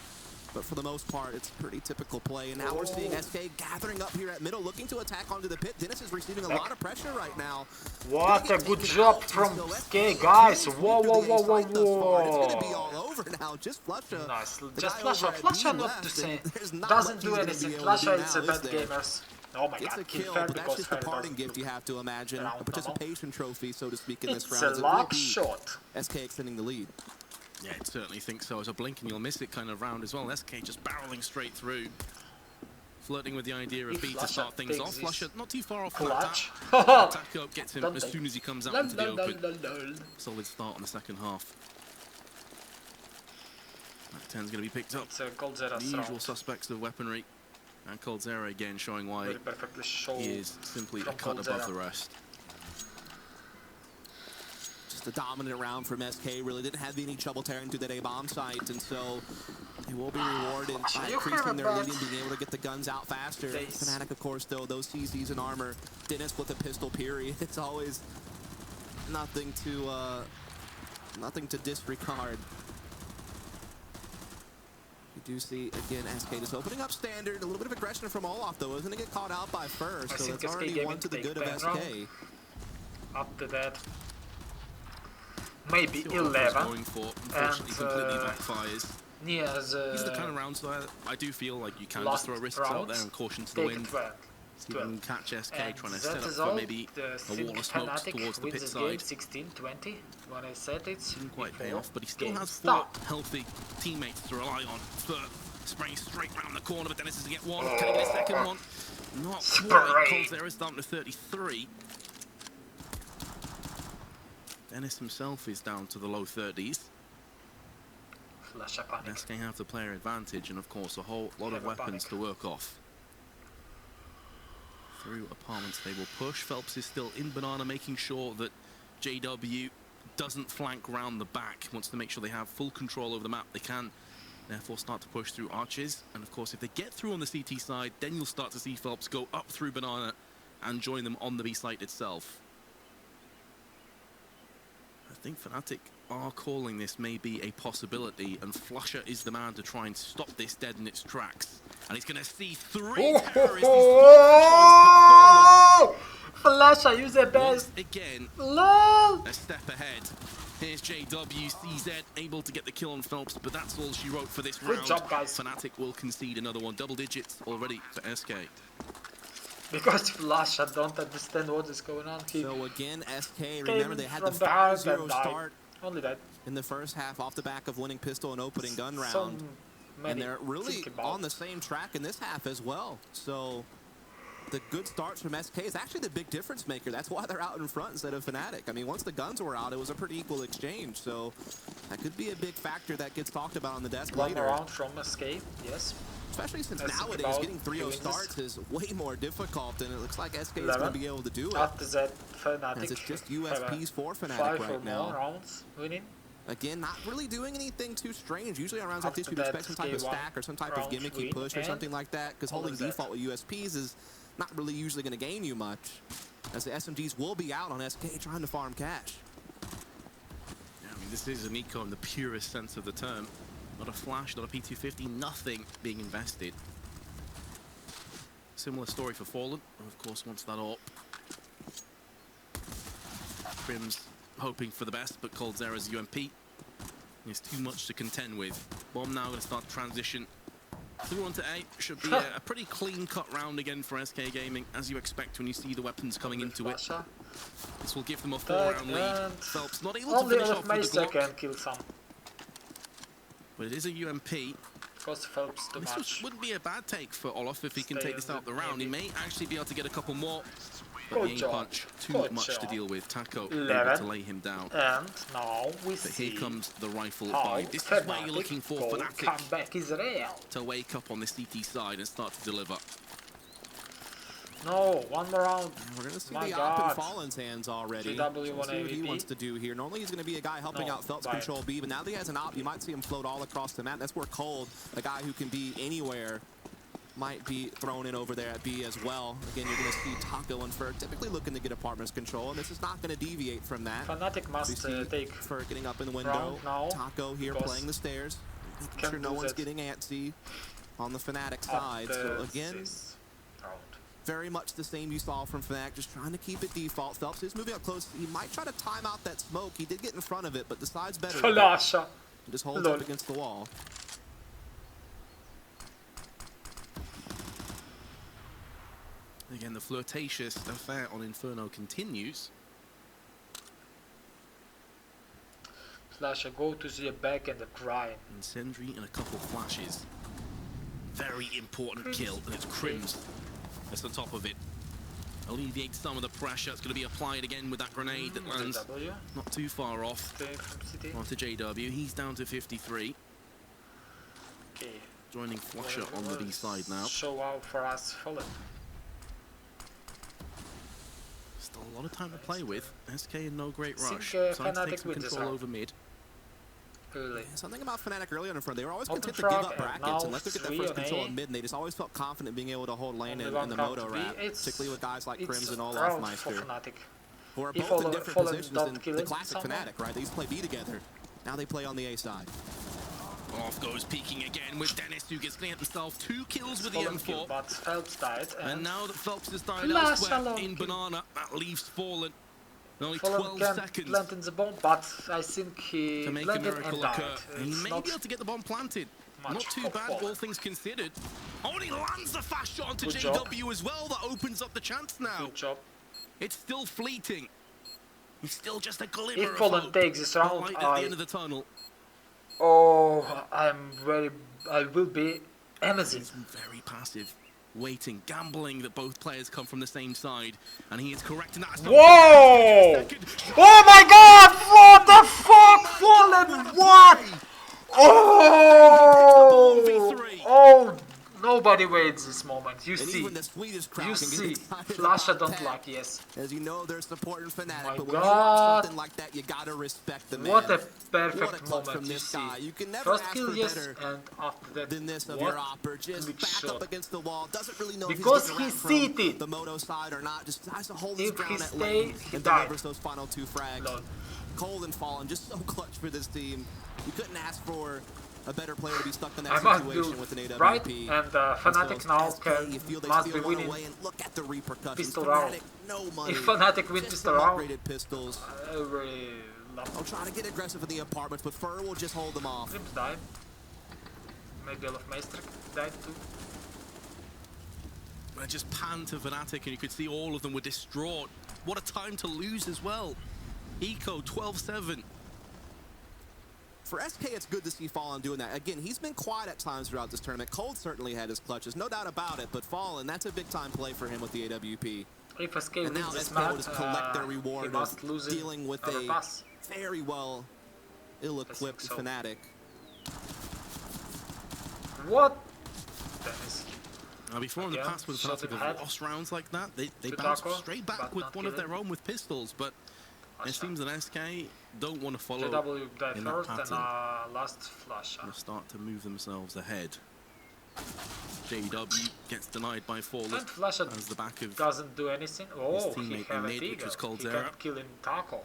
But for the most part, it's pretty typical play. And now we're seeing SK gathering up here at middle, looking to attack onto the pit. Dennis is receiving a lot of pressure right now. What a good job from SK, guys. Whoa, whoa, whoa, whoa, whoa. It's going to be all over now. Just Flusha. Nice. Just Flusha. Flusha not to say. Doesn't do anything. Flusha is a bad gamer. Oh my Gets god, a kill, but that's just a parting gift you have to imagine. A participation trophy, so to speak, in this round. It's a lock shot. SK extending the lead. Yeah, I certainly think so. As a blink and you'll miss it kind of round as well. SK just barreling straight through. Flirting with the idea of B to start things off. Flusher not too far off clutch. That tap. Taco gets him as soon as he comes out into the open. Solid start on the second half. That 10's going to be picked up. It's a Coldzera the usual suspects of weaponry. And Coldzera again showing why he is simply a cut above the rest. Just a dominant round from SK. Really didn't have any trouble tearing through that A-bomb site, and so they will be rewarded by increasing their lead and being able to get the guns out faster. Fnatic, of course, though, those CZs in armor. Dennis with a pistol, period. It's always nothing to disregard. You do see, again, SK just opening up standard. A little bit of aggression from Olaf, though. Isn't going to get caught out by first, so that's already one to the good of SK. After that, maybe 11. Going for, unfortunately, completely backfires. These are the kind of rounds that I do feel like you can just throw risks out there and caution to the wind. See if you can catch SK trying to set up for maybe a wall of smokes towards the pit side. 16-20 when I said it. Didn't quite pay off, but he still has 4 healthy teammates to rely on. Third, spraying straight round the corner, but Dennis is to get one. Can he get a second one? Not quite. Coldzera is down to 33. Dennis himself is down to the low 30s. SK have the player advantage and of course a whole lot of weapons to work off. Through apartments they will push. Phelps is still in banana, making sure that JW doesn't flank round the back. Wants to make sure they have full control over the map. They can therefore start to push through arches, and of course if they get through on the CT side, then you'll start to see Phelps go up through banana and join them on the B site itself. I think Fnatic are calling this maybe a possibility, and Flusher is the man to try and stop this dead in its tracks. And he's going to see 3 terrorists. Flusher, use the best. Again, LOL. A step ahead. Here's JW, CZ able to get the kill on Phelps, but that's all she wrote for this round. Good job, guys. Fnatic will concede another one. Double digits already for SK. Because Flash, I don't understand what is going on here. So again, SK, remember they had the 5-0 start only that in the first half off the back of winning pistol and opening gun round. And they're really on the same track in this half as well. So the good starts from SK is actually the big difference maker. That's why they're out in front instead of Fnatic. I mean, once the guns were out, it was a pretty equal exchange. So that could be a big factor that gets talked about on the desk later. One round from SK, yes. Especially since nowadays getting 3-0 starts is way more difficult, and it looks like SK is going to be able to do it. After that, Fnatic it's just USPs for Fnatic right now. Rounds winning. Again, not really doing anything too strange. Usually on rounds like this, you'd expect some type of stack or some type of gimmicky push or something like that, because holding default with USPs is not really usually going to gain you much, as the SMGs will be out on SK trying to farm cash. Yeah, I mean, this is an eco in the purest sense of the term. Not a flash, not a P250, nothing being invested. Similar story for Fallen, who of course wants that AWP. Prim's hoping for the best, but Coldzera's UMP is too much to contend with. Bomb now going to start to transition through onto A. Should be a pretty clean-cut round again for SK Gaming, as you expect when you see the weapons coming into it. This will give them a 4-round lead. Phelps not able to finish off with the Glock. Kill some. But it is a UMP. Cost Phelps too much. This wouldn't be a bad take for Olaf if he can take this out the round. He may actually be able to get a couple more. But the aim punch, too much to deal with. Taco able to lay him down. And now we see here comes the rifle fight. This is where you're looking for Fnatic comeback Israel to wake up on the CT side and start to deliver. No, one more round. We're going to see the op in Fallen's hands already. We'll see what he wants to do here. Normally he's going to be a guy helping out Phelps control B, but now that he has an op, you might see him float all across the map. That's where Cold, a guy who can be anywhere, might be thrown in over there at B as well. Again, you're going to see Taco and Ferg typically looking to get apartments control, and this is not going to deviate from that. Fnatic must take Ferg getting up in the window. Taco here playing the stairs, making sure no one's getting antsy on the Fnatic side. So again, very much the same you saw from Fnatic, just trying to keep it default. Phelps is moving up close. He might try to time out that smoke. He did get in front of it, but decides better. He just holds up against the wall. Again, the flirtatious affair on Inferno continues. Flasher, go to the back and cry. And Sentry and a couple flashes. Very important kill, and it's Crims that's on top of it. Alleviates some of the pressure. It's going to be applied again with that grenade that lands not too far off. Onto JW. He's down to 53. Okay. Joining Flasher on the B side now. Show out for us, Fallen. Still a lot of time to play with. SK in no great rush. Think, Time to take Fnatic some wins control over mid. Early. Something about Fnatic early on in front, they were always content to give up brackets and let them get their first control of mid, and they just always felt confident being able to hold lane in the Moto wrap, particularly with guys like Crims and Olaf Meister, who are both in different positions than the classic Fnatic, right? They used to play B together, now they play on the A side. Off goes peeking again with Dennis, who gets clean himself 2 kills with the M4. But Phelps died. And now that Phelps has died elsewhere in Banana, that leaves Fallen. Only 12 seconds plant in the bomb, but I think he to make a planted miracle and died. occur. He may be able to get the bomb planted. Not too bad, all things considered. Oh, and he lands the fast shot onto JW as well. That opens up the chance now. Good job. It's still fleeting. It's still just a glimmer if of Fallen hope. takes this round, Light at the end of the tunnel. Oh, I will be amazing. He's very passive. Waiting, gambling that both players come from the same side, and he is correct in that. Whoa! Oh my God! What the fuck, Fallen? What? Oh! Oh! Nobody waits this moment. You see, Flasher don't like, yes. As you know, they're supporting Fnatic, My but when you God. watch something like that, you gotta respect the man. What a perfect What a clutch moment from you this see. guy. You can never First ask kill, for yes, better and after that, than this of what? your opper. Just Big back shot. up against the wall. Doesn't really know Because if he he's seated. the Moto side or not. Just tries to hold If his ground he at stay, lane he and died. delivers those final 2 frags. Lord. Cold and Fallen, just so clutch for this team. You couldn't ask for a better player to be stuck in that I must situation do with an AWP. right, and Fnatic now must be winning away and look at the repercussions. pistol Fnatic, round. no money. If Fnatic wins Just pistol some round, upgraded pistols. I really love I'll try to get aggressive in the apartments, but Fur will just hold them off. Crims died. Maybe Olaf Meister died too. I just panned to Fnatic, and you could see all of them were distraught. What a time to lose as well. Eco 12-7. For SK, it's good to see Fallen doing that. Again, he's been quiet at times throughout this tournament. Cold certainly had his clutches, no doubt about it, but Fallen, that's a big-time play for him with the AWP. If SK and wins now this SK match, will just collect their reward of dealing with a pass. very well ill-equipped so. Fnatic. What? Dennis. Now, before in the past, with Fnatic have lost rounds like that, they bounce straight back with one of their own with pistols, but it seems that SK don't want to follow JW died in that first pattern. and last Flash. They start to move themselves ahead. JW gets denied by Fallen And Flash as the back of doesn't do anything. Oh, his he teammate have a in mid, which deagle. was called He Zera. can't kill him Taco.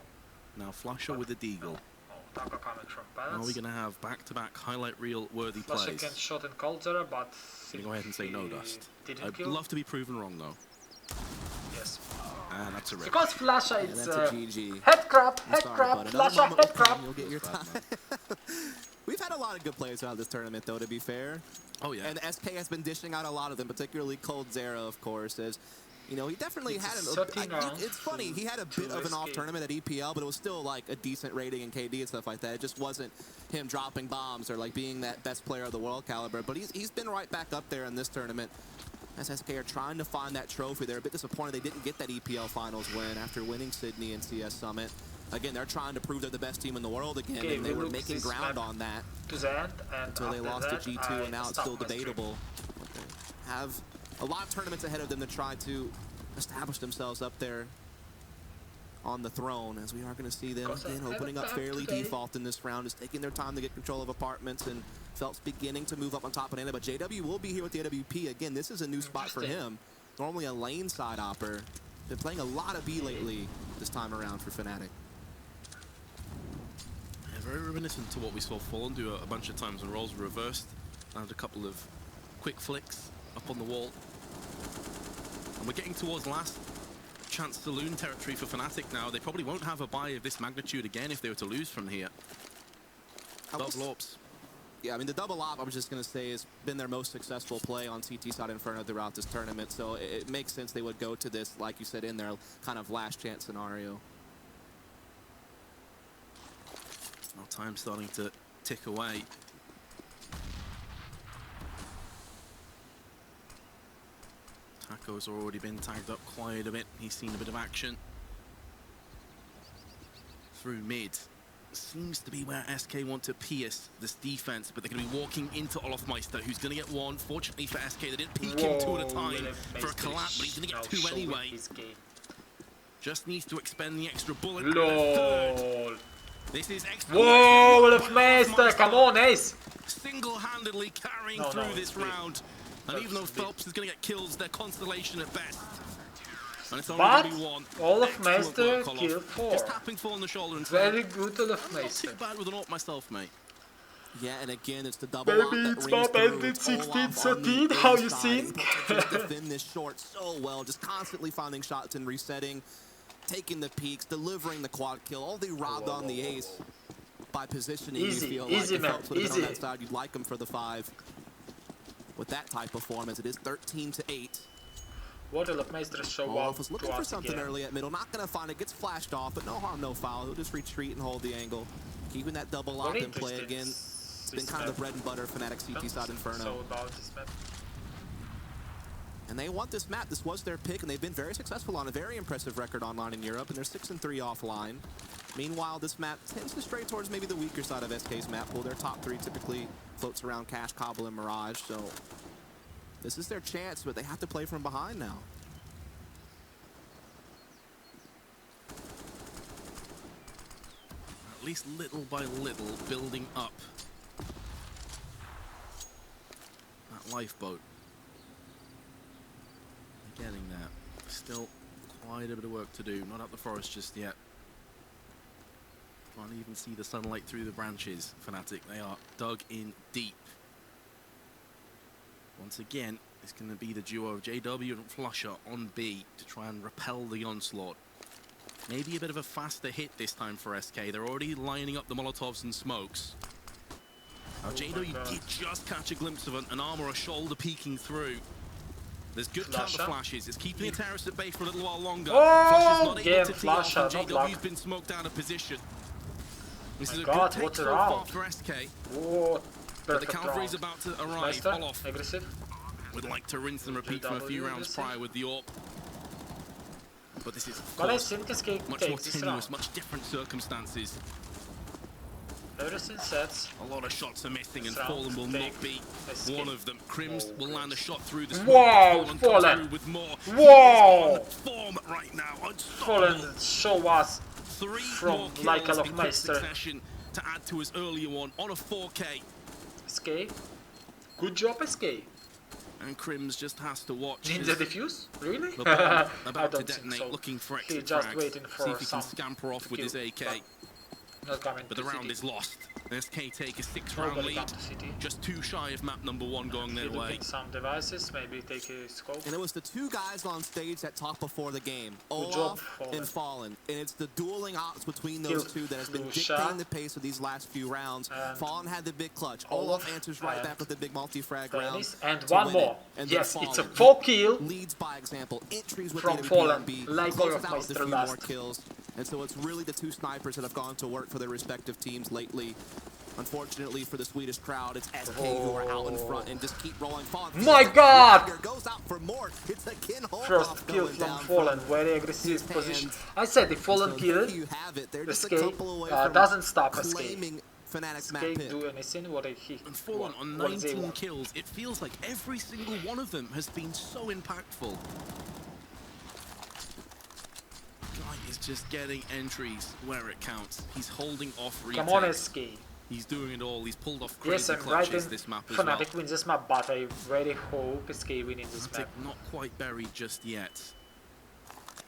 Now Flasher with a deagle. Oh, Taco coming from Are balance. we going to have back-to-back highlight reel worthy Flasher plays? can shot and cold Zera, but I'm going to go ahead and say no dust. I'd kill. love to be proven wrong though. Yes. And that's a rip. Because Flasher is that's a GG. head crab, I'm head sorry, crab, bud. Flasher, Another moment head will come, crab. You'll get your time. We've had a lot of good players throughout this tournament, though, to be fair. Oh, yeah. And SK has been dishing out a lot of them, particularly Cold Zera, of course, as, you know, he definitely had it's funny, he had a bit of an off tournament at EPL, but it was still, like, a decent rating in KD and stuff like that. It just wasn't him dropping bombs or, like, being that best player of the world caliber. But he's been right back up there in this tournament. As SK are trying to find that trophy. They're a bit disappointed they didn't get that EPL Finals win after winning Sydney and CS Summit. Again, they're trying to prove they're the best team in the world again, and they were making ground on that to the end, and until they lost to G2, and now it's still debatable. But they have a lot of tournaments ahead of them to try to establish themselves up there on the throne, as we are going to see them again opening up fairly default in this round, just taking their time to get control of apartments, and Phelps beginning to move up on top of Nana, but JW will be here with the AWP. Again, this is a new spot for him. Normally a lane side opper. Been playing a lot of B lately this time around for Fnatic. Yeah, very reminiscent to what we saw Fallen do a bunch of times when roles were reversed. And a couple of quick flicks up on the wall. And we're getting towards last chance saloon territory for Fnatic now. They probably won't have a buy of this magnitude again if they were to lose from here. Double orbs. Yeah, I mean, the double op, I was just going to say, has been their most successful play on CT side Inferno throughout this tournament, so it makes sense they would go to this, like you said, in their kind of last chance scenario. Now time starting to tick away. Taco's already been tagged up quite a bit. He's seen a bit of action. Through mid. Seems to be where SK want to pierce this defense, but they're going to be walking into Olofmeister, who's going to get one. Fortunately for SK, they didn't peek him two at a time for a collapse, but he's going to get two anyway. Just needs to expend the extra bullet. LOL. This is extra. Whoa, Olofmeister, come on, Ace. Single-handedly carrying through this round. And even though Phelps is going to get kills, they're constellation at best. And it's only But going to be one. Olofmeister killed 4. Just tapping 4 on the shoulder and very good Olofmeister. Not too bad with an AWP myself, mate. Yeah, and again, it's the double Baby, it's my bandit 16-13, how you seen? Just defend this short so well, just constantly finding shots and resetting, taking the peaks, delivering the quad kill, all they robbed on the ace by positioning. Easy, you feel easy, like man, if Phelps easy. on that side, you'd like him for the 5. With that type of form, as it is 13-8. What Olofmeister show up was looking for something early at middle, not going to find it, gets flashed off, but no harm, no foul. He'll just retreat and hold the angle. Keeping that double lock in play again. It's been kind of the bread and butter Fnatic CT side Inferno. So about this map. And they want this map. This was their pick, and they've been very successful on a very impressive record online in Europe, and they're 6-3 offline. Meanwhile, this map tends to stray towards maybe the weaker side of SK's map pool. Their top 3 typically floats around Cash, Cobble, and Mirage, so this is their chance, but they have to play from behind now. At least little by little building up that lifeboat. They're getting there. Still quite a bit of work to do. Not up the forest just yet. Can't even see the sunlight through the branches, Fnatic. They are dug in deep. Once again, it's going to be the duo of JW and Flusher on B to try and repel the onslaught. Maybe a bit of a faster hit this time for SK. They're already lining up the Molotovs and smokes. Now, JW did just catch a glimpse of an arm or a shoulder peeking through. There's good counter flashes. It's keeping the terrorist at bay for a little while longer. Flusher's not able to tee off, and JW's been smoked out of position. This is a good take so far for SK. But the cavalry's about to arrive. Olof would like to rinse and repeat from a few rounds prior with the AWP. But this is, of course, much more tenuous, much different circumstances. Everything sets. A lot of shots are missing, and Fallen will not be one of them. Crims will land a shot through the smoke. Wow, Fallen! With more. Wow! Form right now. Fallen show us 3 from more kills like in quick succession to add to his earlier one on a 4K. SK. Good job, SK. And Crims just has to watch. Ninja defuse? Really? The bomb about to think detonate, so. looking for extra He's just frags. waiting for See if he can some scamper off with his AK. Not coming But to the round city. is lost. SK take a 6-round Nobody lead. come to city. Just 2 shy of map number 1 going their way. Some devices, maybe take a scope. And it was the 2 guys on stage that talked before the game, Olaf and Fallen. And it's the dueling ops between those 2 that has been dictating the pace of these last few rounds. Fallen had the big clutch. Olaf answers right back with the big multi-frag round. And one more. And yes, it's a 4 kill. Leads by example. Entries with from Fallen, like Olofmeister last. Kills. And so it's really the 2 snipers that have gone to work for their respective teams lately. Unfortunately for the Swedish crowd, it's SK who are out in front and just keep rolling. Fallen. My God! Goes out for more. It's again First kill from Fallen, very aggressive position. I said the Fallen kill, SK doesn't stop SK. SK do anything what he and Fallen on 19 kills. It feels like every single one of them has been so impactful. Guy is just getting entries where it counts. He's holding off retakes. Come on, SK. He's doing it all. He's pulled off crazy yes, I'm clutches right this map as Fnatic well. wins this map, but I really hope SK wins this Fnatic map. not quite buried just yet.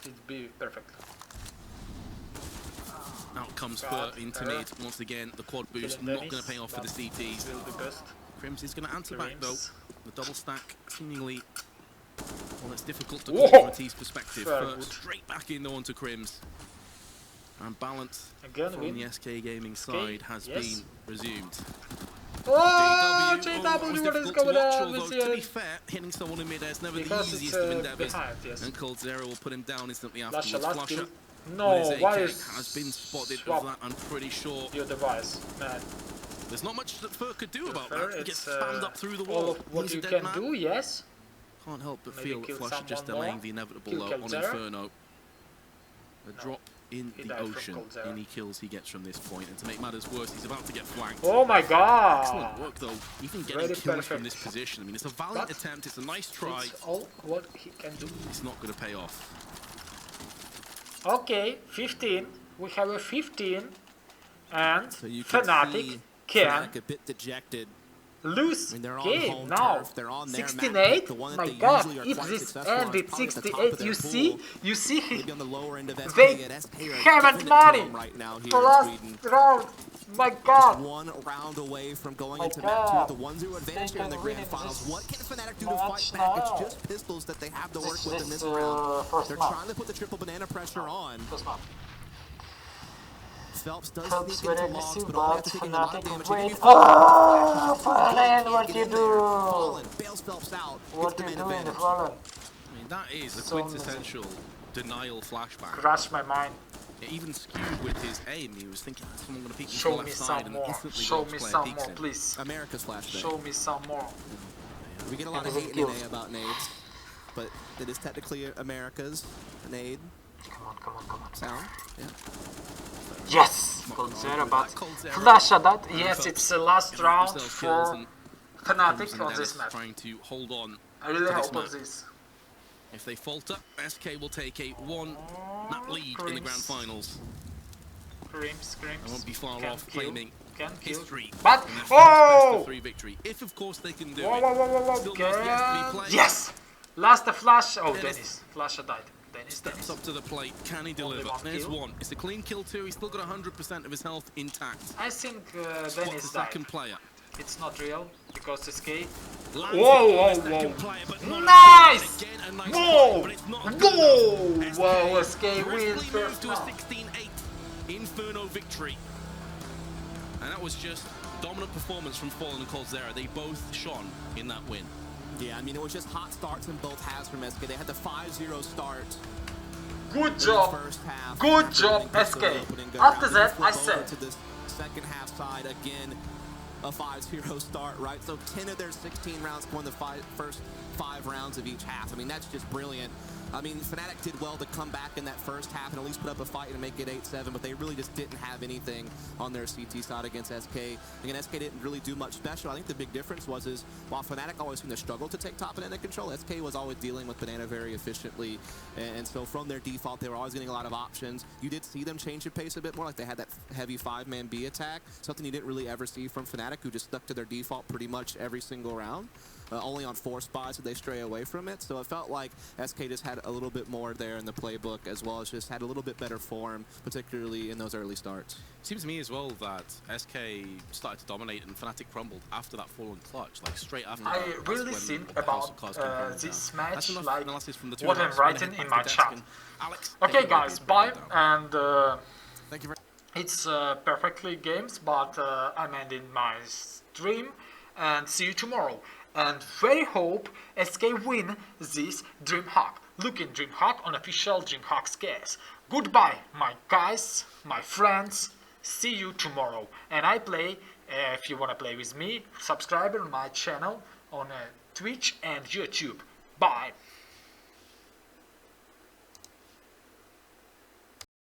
It'd be perfect. Out comes Fur into mid. Once again, the quad boost not going to pay off for the CTs. Crims is going to answer back though. The double stack seemingly, well, it's difficult to call from a T's perspective. Fur straight back in though onto Crims. And balance again, from the SK Gaming side has been resumed. Oh, JW, what is going on? To be fair, hitting someone in mid-air is never the easiest of endeavors. And Cold Zero will put him down instantly afterwards. Flusher, no, why has been spotted of that, I'm pretty sure. Your device, man. There's not much that Fur could do about that. He gets spammed up through the wall. All of what you can do, yes. Can't help but feel that Flusher just delaying the inevitable on Inferno. A drop in the ocean, any kills he gets from this point, and to make matters worse, he's about to get flanked. Oh my god! Excellent work though, even getting kills from this position. I mean, it's a valiant attempt, it's a nice try. It's all what he can do. It's not going to pay off. Okay, 15. We have a 15, and so Fnatic can a bit dejected. Lose they're game now. 68. My God! If this ended 68, you see they haven't money for last round. My God! One round away from going into map 2 with the 1-0 advantage here in the grand finals. What can Fnatic do to fight back? It's just pistols that they have to work with in this round. They're trying to put the triple banana pressure on. Phelps does sneak into logs, but only after taking a lot of damage. Oh, Fallen, what you do? Bails Phelps out. What you doing, Fallen? I mean, that is a quintessential denial flashback. Crush my mind. It even skewed with his aim. He was thinking, someone going to peek Show me some more. Show me some more, please. America's flashback. Show me some more. We get a lot of hate in NA about nades, but it is technically America's nade. Come on. Sound? Yeah. Yes! Coldzera, but flash at that. Yes, it's the last round for Fnatic on this map. Trying to hold on. I really hope on this. If they falter, SK will take a 1-map lead in the grand finals. Screams. I won't be far off claiming history. But best of 3 victory. If of course they can do it. Still yes! Last flash. Oh, Dennis. Flasher died. Steps up to the plate. Can he deliver? There's one. It's a clean kill too. He's still got 100% of his health intact. I think Dennis died. Second player. It's not real because SK. Whoa! Nice! Whoa! SK wins first to a 16-8 Inferno victory. And that was just dominant performance from Fallen and Coldzera. They both shone in that win. Yeah, I mean, it was just hot starts in both halves from SK. They had the 5-0 start. Good job. Good job, SK. After that, I said. To the second half side again, a 5-0 start, right? So 10 of their 16 rounds won the first 5 rounds of each half. I mean, that's just brilliant. I mean, Fnatic did well to come back in that first half and at least put up a fight and make it 8-7, but they really just didn't have anything on their CT side against SK. Again, SK didn't really do much special. I think the big difference was while Fnatic always seemed to struggle to take top banana control, SK was always dealing with banana very efficiently. And so from their default, they were always getting a lot of options. You did see them change the pace a bit more, like they had that heavy 5-man B attack, something you didn't really ever see from Fnatic, who just stuck to their default pretty much every single round. Only on 4 spots did they stray away from it, so it felt like SK just had a little bit more there in the playbook, as well as just had a little bit better form, particularly in those early starts. Seems to me as well that SK started to dominate and Fnatic crumbled after that fallen clutch, like straight after. I really think about this match, like what I'm writing in my chat. Okay, guys, bye, and thank you very it's perfectly games, but I'm ending my stream, and see you tomorrow. And very hope SK win this DreamHack. Look in DreamHack on official DreamHack scares. Goodbye, my guys, my friends. See you tomorrow. And I play, if you want to play with me, subscribe on my channel on Twitch and YouTube. Bye.